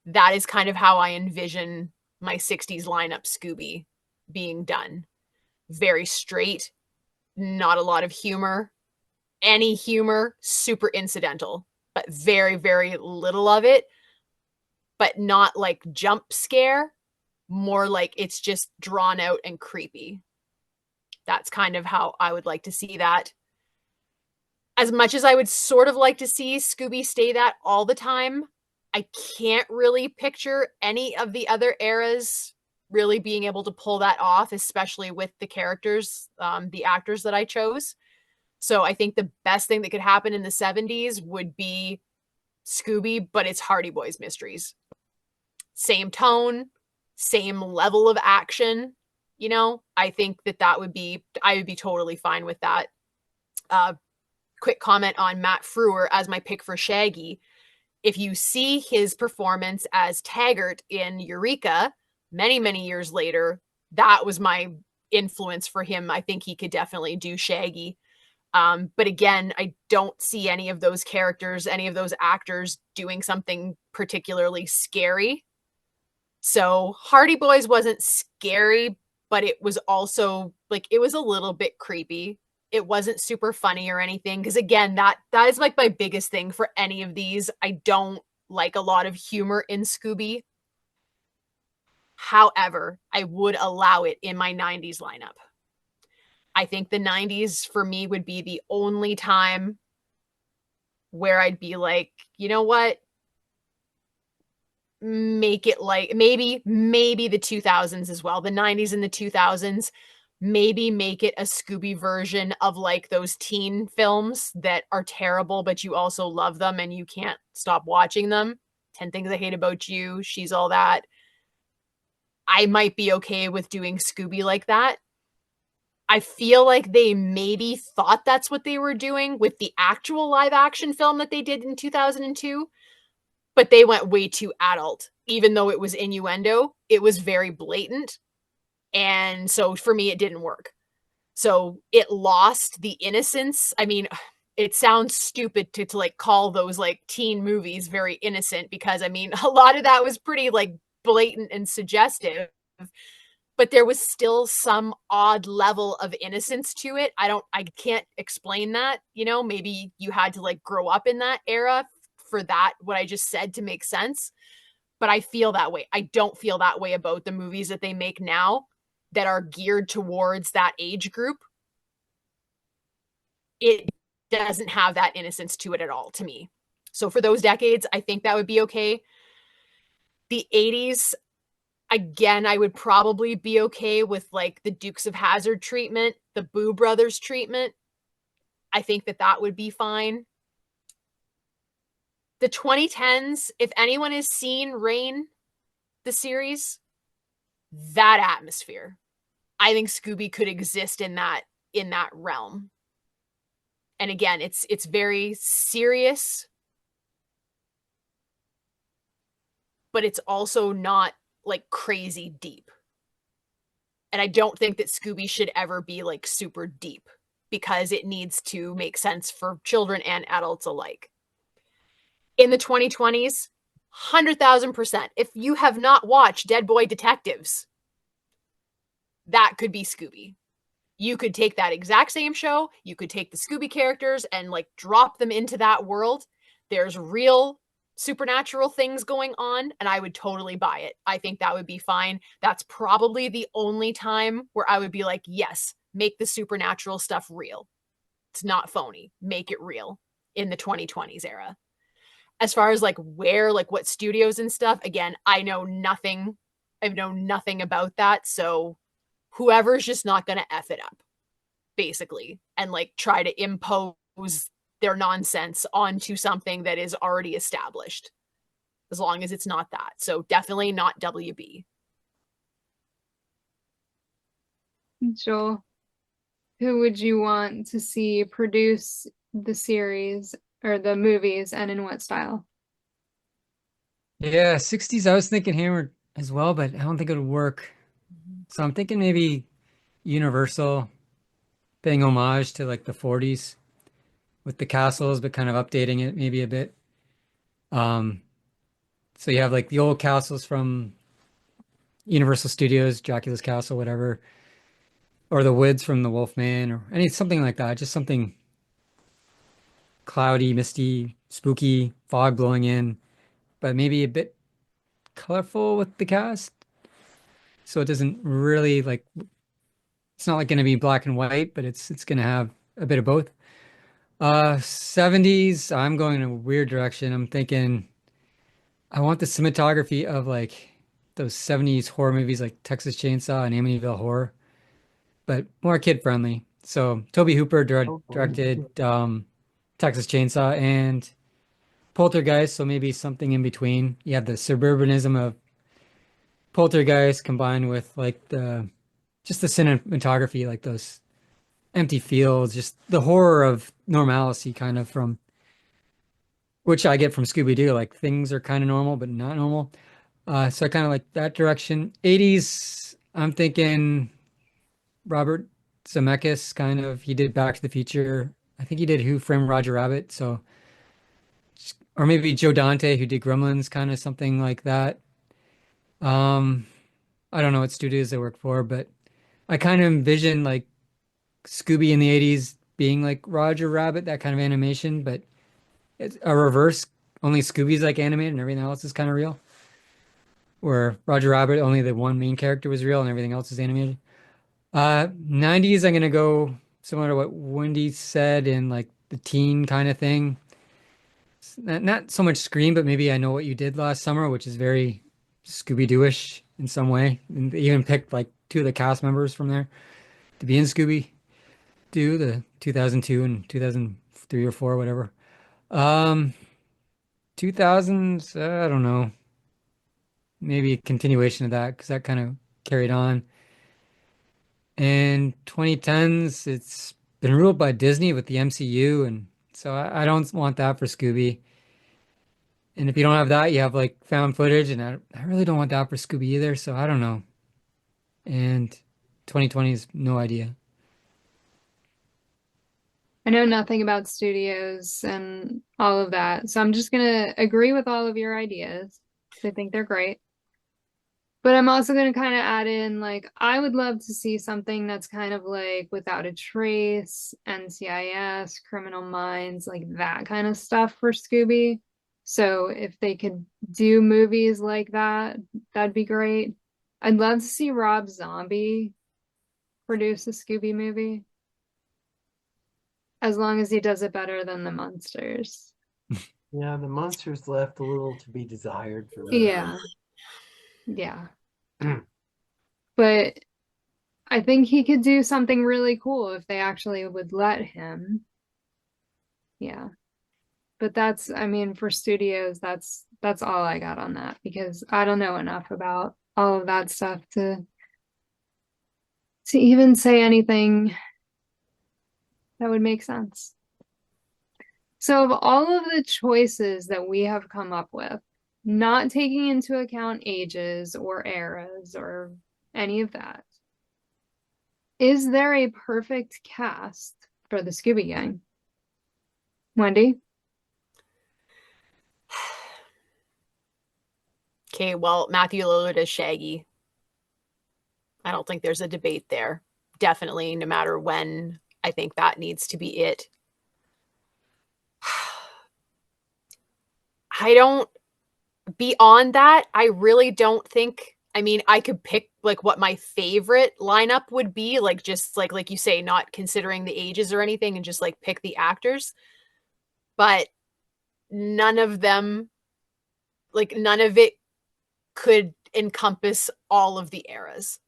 That is kind of how I envision my 60s lineup Scooby being done. Very straight, not a lot of humor. Any humor, super incidental, but very, very little of it. But not like jump scare, more like it's just drawn out and creepy. That's kind of how I would like to see that. As much as I would sort of like to see Scooby stay that all the time, I can't really picture any of the other eras really being able to pull that off, especially with the characters, the actors that I chose. So I think the best thing that could happen in the 70s would be Scooby, but it's Hardy Boys Mysteries. Same tone, same level of action. I think I would be totally fine with that. Quick comment on Matt Frewer as my pick for Shaggy. If you see his performance as Taggart in Eureka many, many years later, that was my influence for him. I think he could definitely do Shaggy. But again, I don't see any of those characters, any of those actors doing something particularly scary. So Hardy Boys wasn't scary, but it was also like, it was a little bit creepy. It wasn't super funny or anything. Because again, that is like my biggest thing for any of these. I don't like a lot of humor in Scooby. However, I would allow it in my 90s lineup. I think the 90s for me would be the only time where I'd be like, you know what? Make it like maybe the 2000s as well, the 90s and the 2000s, maybe make it a Scooby version of like those teen films that are terrible, but you also love them and you can't stop watching them. 10 Things I Hate About You, She's All That. I might be okay with doing Scooby like that. I feel like they maybe thought that's what they were doing with the actual live action film that they did in 2002, but they went way too adult. Even though it was innuendo, it was very blatant. And so for me, it didn't work. So it lost the innocence. I mean, it sounds stupid to like call those like teen movies very innocent, because I mean, a lot of that was pretty like blatant and suggestive, but there was still some odd level of innocence to it. I can't explain that, you know, maybe you had to like grow up in that era for that, what I just said, to make sense. But I feel that way. I don't feel that way about the movies that they make now that are geared towards that age group. It doesn't have that innocence to it at all, to me. So for those decades, I think that would be okay. The 80s, again, I would probably be okay with like the Dukes of Hazzard treatment, the Boo Brothers treatment. I think that that would be fine. The 2010s, if anyone has seen Reign, the series, that atmosphere, I think Scooby could exist in that realm. And again, it's very serious, but it's also not like crazy deep. And I don't think that Scooby should ever be like super deep, because it needs to make sense for children and adults alike. In the 2020s, 100,000%. If you have not watched Dead Boy Detectives, that could be Scooby. You could take that exact same show, you could take the Scooby characters and like drop them into that world. There's real supernatural things going on, and I would totally buy it. I think that would be fine. That's probably the only time where I would be like, yes, make the supernatural stuff real. It's not phony. Make it real in the 2020s era. As far as like where, like what studios and stuff, again, I know nothing. I know nothing about that. So whoever's just not going to F it up, basically, and like try to impose their nonsense onto something that is already established, as long as it's not that. So definitely not WB. Joel, who would you want to see produce the series or the movies, and in what style? Yeah, 60s, I was thinking Hammer as well, but I don't think it would work. So I'm thinking maybe Universal paying homage to like the 40s with the castles, but kind of updating it maybe a bit. So you have like the old castles from Universal Studios, Dracula's Castle, whatever, or the woods from the Wolfman, or something like that. Just something cloudy, misty, spooky, fog blowing in, but maybe a bit colorful with the cast. So it doesn't really like, it's not like going to be black and white, but it's going to have a bit of both. 70s, I'm going in a weird direction. I'm thinking I want the cinematography of like those 70s horror movies like Texas Chainsaw and Amityville Horror, but more kid friendly. So Toby Hooper directed Texas Chainsaw and Poltergeist, so maybe something in between. You have the suburbanism of Poltergeist combined with like the cinematography, like those empty fields, just the horror of normalcy kind of from which I get from Scooby-Doo, like things are kind of normal but not normal. So I kind of like that direction. 80s, I'm thinking Robert Zemeckis, kind of, he did Back to the Future. I think he did Who Framed Roger Rabbit, so, or maybe Joe Dante, who did Gremlins, kind of something like that. I don't know what studios they work for, but I kind of envision like Scooby in the 80s being like Roger Rabbit, that kind of animation, but it's a reverse. Only Scooby's like animated and everything else is kind of real. Where Roger Rabbit, only the one main character was real and everything else is animated. 90s, I'm gonna go similar to what Wendy said in like the teen kind of thing. Not so much Scream, but maybe I Know What You Did Last Summer, which is very Scooby-Doo-ish in some way. And they even picked like two of the cast members from there. to be in Scooby-Doo, the 2002 and 2003 or four, whatever. 2000s, I don't know, maybe a continuation of that because that kind of carried on. And 2010s, it's been ruled by Disney with the MCU, and so I don't want that for Scooby. And if you don't have that, you have like found footage, and I really don't want that for Scooby either. So I don't know. And 2020 is no idea. I know nothing about studios and all of that, so I'm just gonna agree with all of your ideas because I think they're great. But I'm also gonna kind of add in like I would love to see something that's kind of like Without a Trace, NCIS, Criminal Minds, like that kind of stuff for Scooby. So if they could do movies like that, that'd be great. I'd love to see Rob Zombie produce a Scooby movie, as long as he does it better than the Munsters. Yeah, the monsters left a little to be desired for me. Yeah. Yeah. But I think he could do something really cool if they actually would let him. Yeah. But that's, I mean, for studios, that's all I got on that because I don't know enough about all of that stuff to even say anything that would make sense. So of all of the choices that we have come up with, not taking into account ages or eras or any of that, is there a perfect cast for the Scooby Gang? Wendy? Okay, well, Matthew Lillard as Shaggy. I don't think there's a debate there. Definitely, no matter when, I think that needs to be it. I don't, beyond that, I really don't think, I mean, I could pick like what my favorite lineup would be, like just like you say, not considering the ages or anything and just like pick the actors. But none of them, like none of it could encompass all of the eras.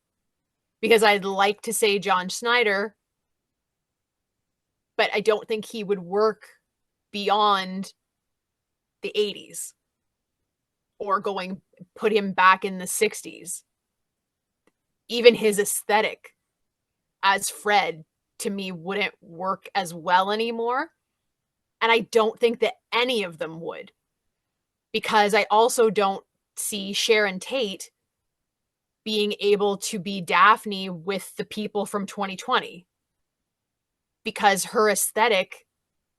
Because I'd like to say John Schneider, but I don't think he would work beyond the 80s or put him back in the 60s. Even his aesthetic as Fred to me wouldn't work as well anymore. And I don't think that any of them would, because I also don't see Sharon Tate being able to be Daphne with the people from 2020, because her aesthetic,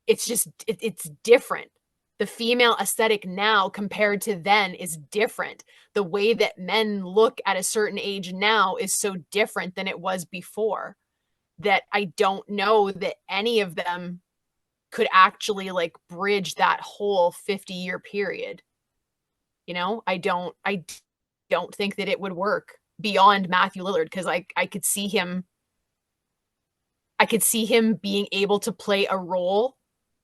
it's just, it's different. The female aesthetic now compared to then is different. The way that men look at a certain age now is so different than it was before, that I don't know that any of them could actually like bridge that whole 50-year period. You know, I don't think that it would work beyond Matthew Lillard, because I could see him being able to play a role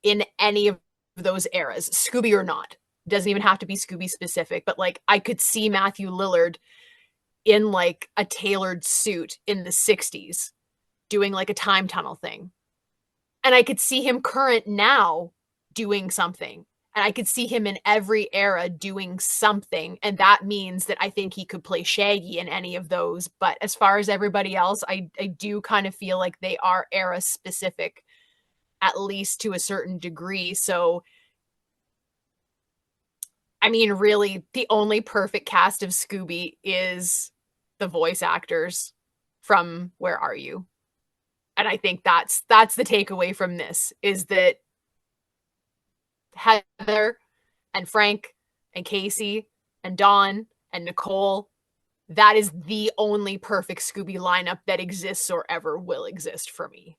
in any of those eras, Scooby or not. It doesn't even have to be Scooby specific, but like I could see Matthew Lillard in like a tailored suit in the 60s doing like a time tunnel thing. And I could see him current now doing something. And I could see him in every era doing something. And that means that I think he could play Shaggy in any of those. But as far as everybody else, I do kind of feel like they are era specific, at least to a certain degree. So, I mean, really, the only perfect cast of Scooby is the voice actors from Where Are You? And I think that's the takeaway from this, is that Heather and Frank and Casey and Dawn and Nicole, that is the only perfect Scooby lineup that exists or ever will exist for me.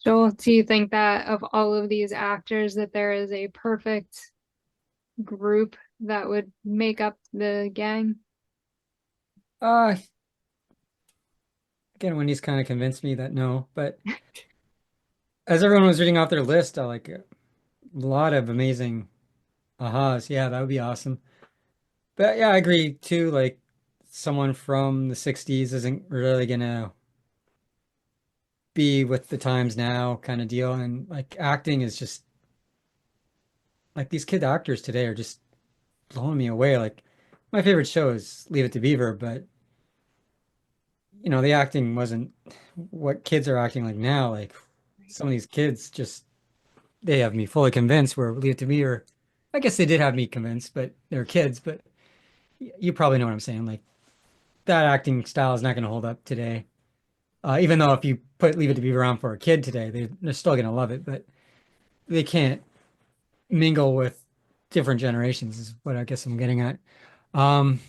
Joel, do you think that of all of these actors that there is a perfect group that would make up the gang? Again, Wendy's kind of convinced me that no, but as everyone was reading off their list, I like a lot of amazing ahas. Yeah, that would be awesome. But yeah, I agree too. Like someone from the 60s isn't really gonna be with the times now kind of deal. And like acting is just like these kid actors today are just blowing me away. Like my favorite show is Leave It to Beaver, but you know, the acting wasn't what kids are acting like now. Like some of these kids just they have me fully convinced where Leave It to Beaver, I guess they did have me convinced, but they're kids, but you probably know what I'm saying. Like that acting style is not going to hold up today. Even though if you put Leave It to Beaver on for a kid today, they're still going to love it, but they can't mingle with different generations is what I guess I'm getting at. Um,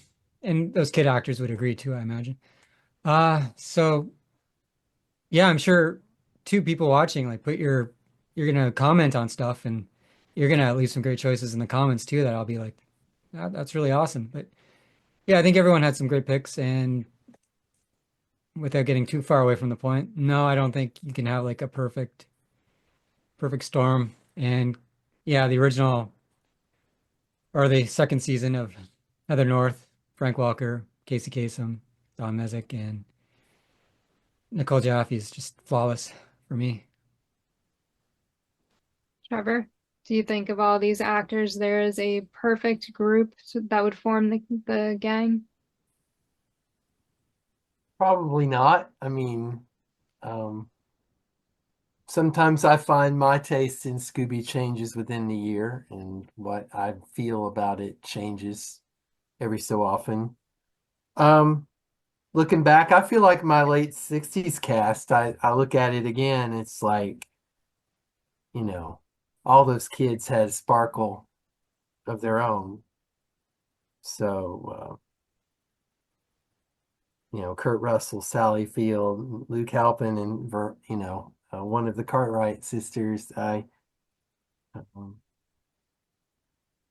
and those kid actors would agree too, I imagine. So yeah, I'm sure two people watching, like you're gonna comment on stuff and you're gonna leave some great choices in the comments too that I'll be like, that's really awesome. But yeah, I think everyone had some great picks and without getting too far away from the point, no, I don't think you can have like a perfect storm. And yeah, the original or the second season of Heather North, Frank Welker, Casey Kasem, Don Mezek, and Nicole Jaffe is just flawless for me. Trevor, do you think of all these actors, there is a perfect group that would form the gang? Probably not. I mean, um, sometimes I find my taste in Scooby changes within the year, and what I feel about it changes every so often. Um, Looking back, I feel like my late 60s cast, I look at it again, it's like, you know, all those kids had sparkle of their own. So, Kurt Russell, Sally Field, Luke Halpin, and one of the Cartwright sisters. Um,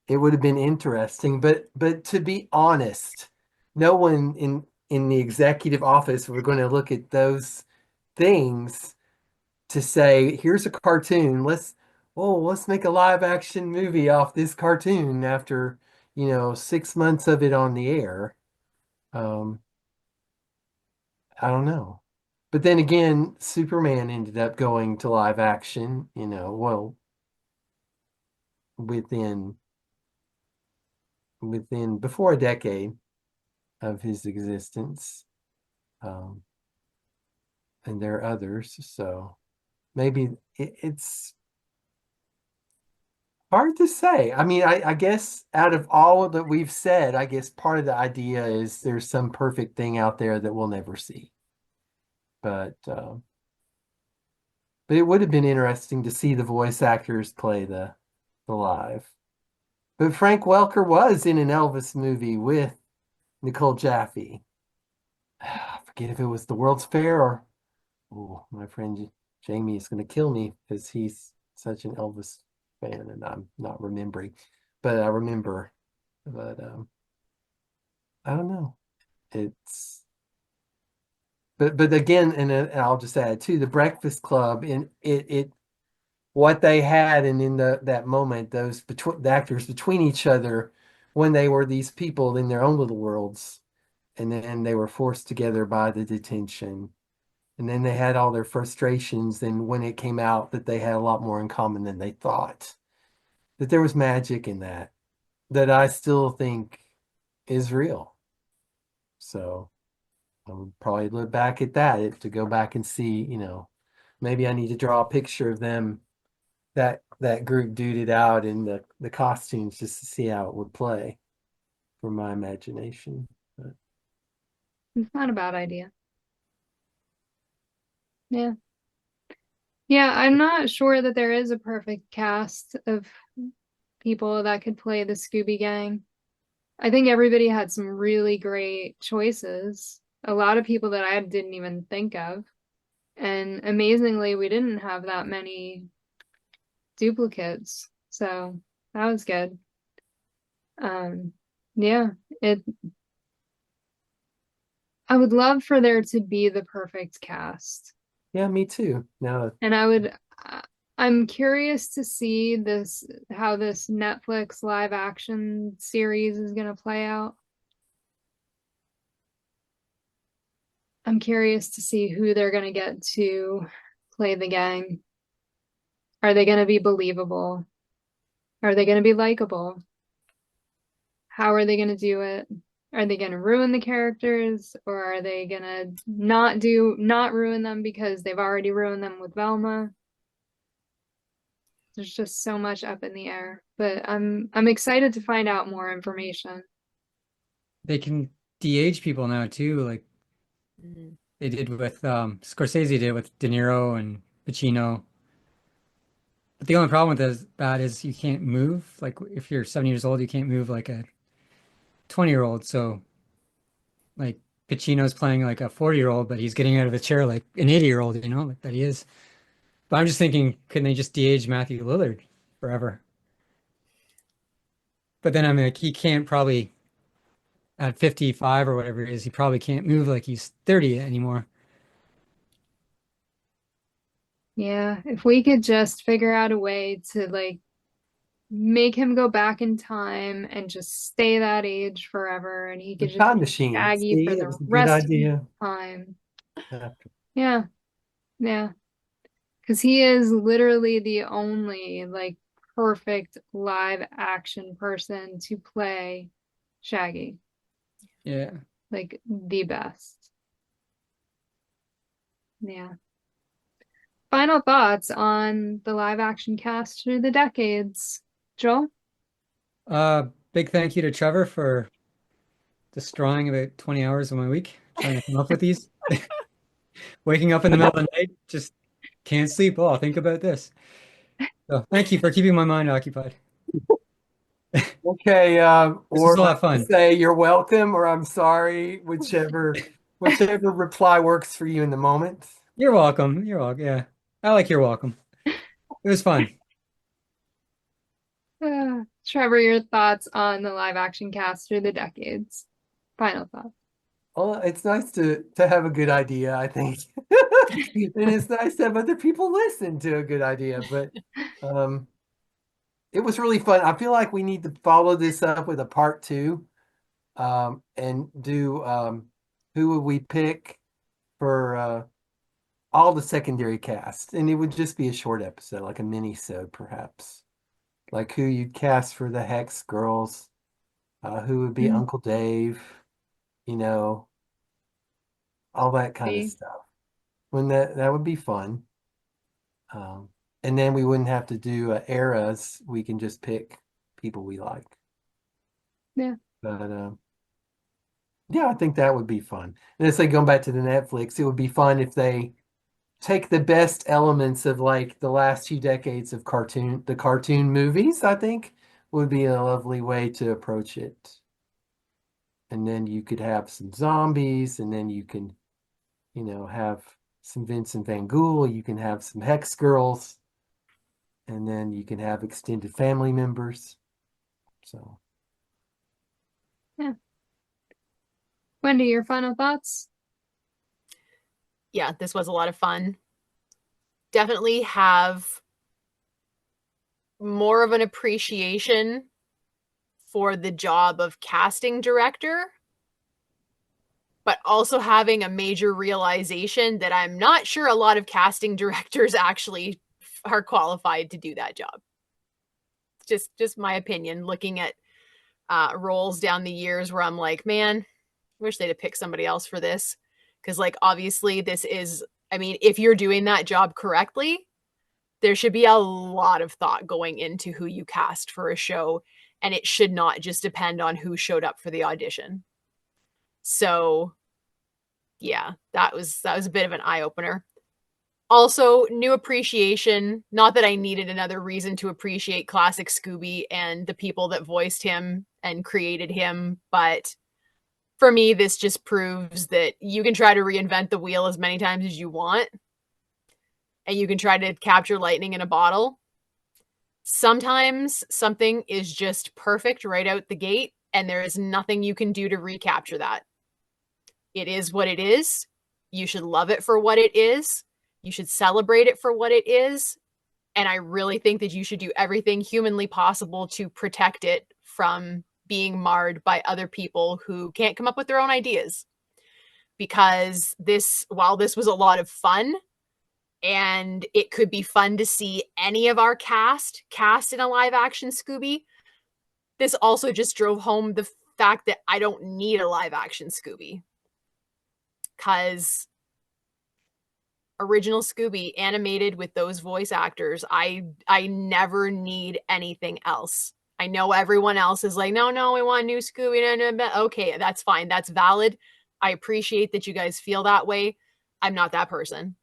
it would have been interesting, but to be honest, no one in the executive office were going to look at those things to say, here's a cartoon. Let's make a live action movie off this cartoon after 6 months of it on the air. Um, I don't know. But then again, Superman ended up going to live action, well, within before a decade of his existence. Um, and there are others, so maybe it's hard to say. I mean, I guess out of all that we've said, I guess part of the idea is there's some perfect thing out there that we'll never see. But it would have been interesting to see the voice actors play the live. But Frank Welker was in an Elvis movie with Nicole Jaffe. I forget if it was the World's Fair or my friend Jamie is going to kill me because he's such an Elvis fan and I'm not remembering. But I remember. But I don't know. It's but again, and I'll just add too, the Breakfast Club in it what they had and in that moment, those between the actors between each other when they were these people in their own little worlds, and then they were forced together by the detention. And then they had all their frustrations, and when it came out that they had a lot more in common than they thought, that there was magic in that I still think is real. So I would probably look back at that to go back and see, maybe I need to draw a picture of them, that group duded out in the costumes just to see how it would play for my imagination. But It's not a bad idea. Yeah. Yeah, I'm not sure that there is a perfect cast of people that could play the Scooby Gang. I think everybody had some really great choices. A lot of people that I didn't even think of. And amazingly, we didn't have that many duplicates. So that was good. Yeah, I would love for there to be the perfect cast. yeah, me too. Now, And I'm curious to see how this Netflix live action series is going to play out. I'm curious to see who they're going to get to play the gang. Are they going to be believable? Are they going to be likable? How are they going to do it? Are they going to ruin the characters, or are they going to not ruin them because they've already ruined them with Velma? There's just so much up in the air, but I'm excited to find out more information. They can de-age people now too, like they did with Scorsese did with De Niro and Pacino. But the only problem with that is you can't move. Like if you're 70 years old, you can't move like a 20-year-old. So like Pacino's playing like a 40-year-old, but he's getting out of a chair like an 80-year-old, you know, like that he is. But I'm just thinking, couldn't they just de-age Matthew Lillard forever? But then I'm like, he can't probably at 55 or whatever it is, he probably can't move like he's 30 anymore. Yeah, if we could just figure out a way to like make him go back in time and just stay that age forever, and he The could just time be machine. Shaggy See, for it the was a good rest of his idea. time. Yeah. Yeah, yeah. Because he is literally the only like perfect live action person to play Shaggy. Yeah. Like the best. Yeah. Final thoughts on the live action cast through the decades. Joel? Big thank you to Trevor for destroying about 20 hours of my week trying to come up with these. Waking up in the middle of the night, just can't sleep. Oh, think about this. So thank you for keeping my mind occupied. Okay, This was or a lot of fun. say you're welcome or I'm sorry, whichever reply works for you in the moment. You're welcome. You're welcome. Yeah. I like you're welcome. It was fun. Trevor, your thoughts on the live action cast through the decades. Final thoughts. Well, it's nice to have a good idea, I think. And it's nice to have other people listen to a good idea, but it was really fun. I feel like we need to follow this up with a part 2 and do who would we pick for all the secondary cast, and it would just be a short episode, like a mini-sode perhaps, like who you'd cast for the Hex girls, who would be Uncle Dave, you know, all that kind of stuff. When that would be fun. And then we wouldn't have to do eras. We can just pick people we like. Yeah. But yeah, I think that would be fun. And let's say going back to the Netflix, it would be fun if they take the best elements of like the last few decades of the cartoon movies, I think would be a lovely way to approach it. And then you could have some zombies, and then you can, you know, have some Vincent Van Gogh, you can have some Hex girls, and then you can have extended family members. So yeah. Wendy, your final thoughts? Yeah, this was a lot of fun. Definitely have more of an appreciation for the job of casting director, but also having a major realization that I'm not sure a lot of casting directors actually are qualified to do that job. Just my opinion, looking at roles down the years where I'm like, man, I wish they'd have picked somebody else for this. Because like, obviously this is, I mean, if you're doing that job correctly, there should be a lot of thought going into who you cast for a show, and it should not just depend on who showed up for the audition. So yeah, that was a bit of an eye-opener. Also, new appreciation, not that I needed another reason to appreciate classic Scooby and the people that voiced him and created him, but for me, this just proves that you can try to reinvent the wheel as many times as you want, and you can try to capture lightning in a bottle. Sometimes something is just perfect right out the gate, and there is nothing you can do to recapture that. It is what it is. You should love it for what it is. You should celebrate it for what it is. And I really think that you should do everything humanly possible to protect it from being marred by other people who can't come up with their own ideas. because while this was a lot of fun, and it could be fun to see any of our cast in a live action Scooby, this also just drove home the fact that I don't need a live action Scooby. Because original Scooby animated with those voice actors, I never need anything else. I know everyone else is like, no, we want a new Scooby. Okay, that's fine. That's valid. I appreciate that you guys feel that way. I'm not that person.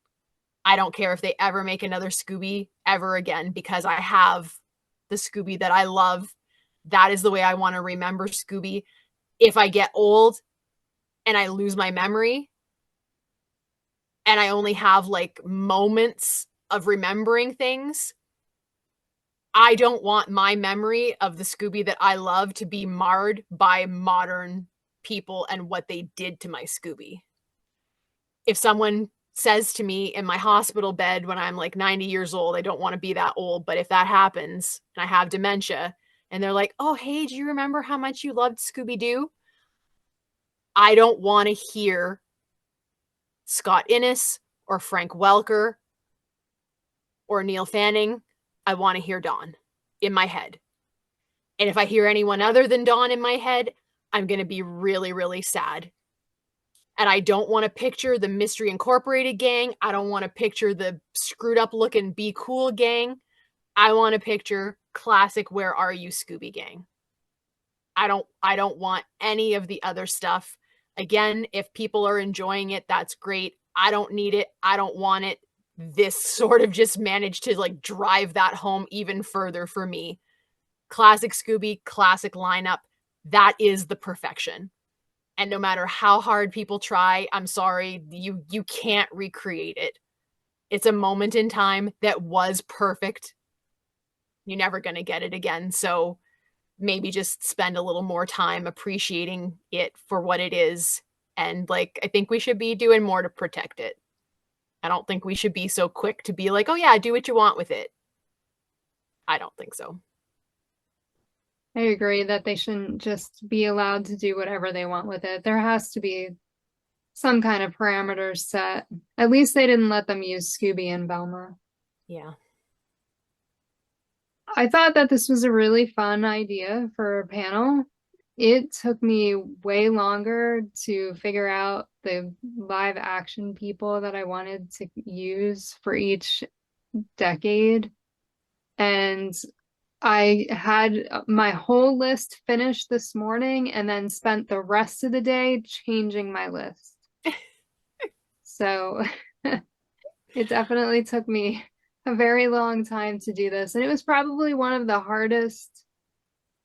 I don't care if they ever make another Scooby ever again, because I have the Scooby that I love. That is the way I want to remember Scooby. If I get old and I lose my memory and I only have like moments of remembering things, I don't want my memory of the Scooby that I love to be marred by modern people and what they did to my Scooby. If someone says to me in my hospital bed when I'm like 90 years old, I don't want to be that old, but if that happens and I have dementia and they're like, oh, hey, do you remember how much you loved Scooby-Doo? I don't want to hear Scott Innes or Frank Welker or Neil Fanning. I want to hear Don in my head. And if I hear anyone other than Don in my head, I'm going to be really, really sad. And I don't want to picture the Mystery Incorporated gang. I don't want to picture the screwed up looking Be Cool gang. I want to picture classic Where Are You Scooby gang. I don't want any of the other stuff. Again, if people are enjoying it, that's great. I don't need it. I don't want it. This sort of just managed to like drive that home even further for me. Classic Scooby, classic lineup. That is the perfection. And no matter how hard people try, I'm sorry, you can't recreate it. It's a moment in time that was perfect. You're never going to get it again. So maybe just spend a little more time appreciating it for what it is. And like, I think we should be doing more to protect it. I don't think we should be so quick to be like, oh yeah, do what you want with it. I don't think so. I agree that they shouldn't just be allowed to do whatever they want with it. There has to be some kind of parameters set. At least they didn't let them use Scooby and Velma. Yeah. I thought that this was a really fun idea for a panel. It took me way longer to figure out the live action people that I wanted to use for each decade. And I had my whole list finished this morning and then spent the rest of the day changing my list. So it definitely took me a very long time to do this. And it was probably one of the hardest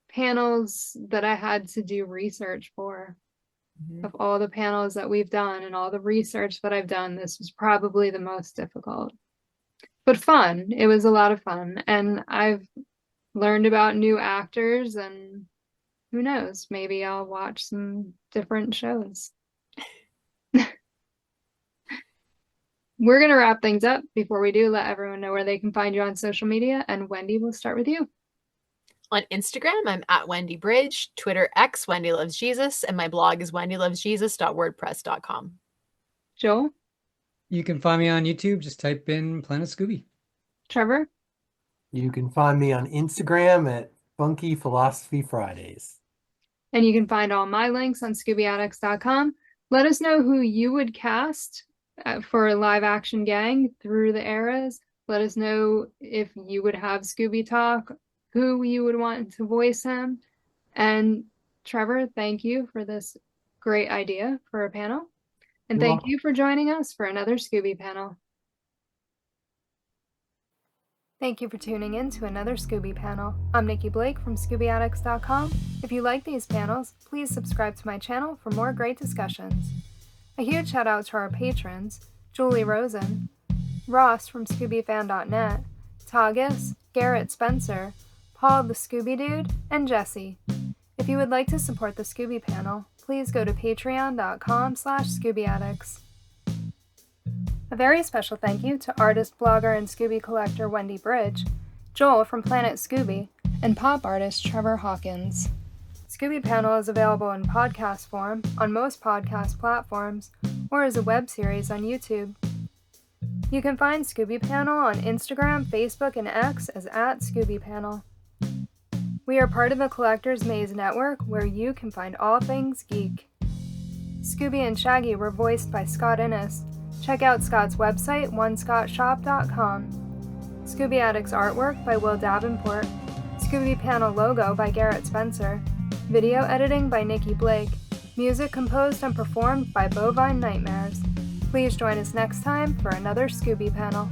panels that I had to do research for. Mm-hmm. Of all the panels that we've done and all the research that I've done, this was probably the most difficult. But fun. It was a lot of fun. And I've learned about new actors, and who knows, maybe I'll watch some different shows. We're going to wrap things up. Before we do, let everyone know where they can find you on social media, and Wendy, we'll start with you. On Instagram, I'm at Wendy Bridge, Twitter X, Wendy Loves Jesus, and my blog is wendylovesjesus.wordpress.com. Joel? You can find me on YouTube. Just type in Planet Scooby. Trevor? You can find me on Instagram at Funky Philosophy Fridays. And you can find all my links on ScoobyAddicts.com. Let us know who you would cast for a live action gang through the eras. Let us know if you would have Scooby Talk, who you would want to voice him. And Trevor, thank you for this great idea for a panel. And thank you for joining us for another Scooby panel. Thank you for tuning in to another Scooby panel. I'm Nikki Blake from ScoobyAddicts.com. If you like these panels, please subscribe to my channel for more great discussions. A huge shout out to our patrons, Julie Rosen, Ross from ScoobyFan.net, Tagus, Garrett Spencer, Paul the Scooby Dude, and Jesse. If you would like to support the Scooby panel, please go to patreon.com/ScoobyAddicts. A very special thank you to artist, blogger, and Scooby collector Wendy Bridge, Joel from Planet Scooby, and pop artist Trevor Hawkins. Scooby Panel is available in podcast form on most podcast platforms, or as a web series on YouTube. You can find Scooby Panel on Instagram, Facebook, and X as @Scooby Panel. We are part of the Collector's Maze Network, where you can find all things geek. Scooby and Shaggy were voiced by Scott Innes. Check out Scott's website, onescottshop.com. Scooby Addicts artwork by Will Davenport. Scooby Panel logo by Garrett Spencer. Video editing by Nikki Blake. Music composed and performed by Bovine Nightmares. Please join us next time for another Scooby Panel.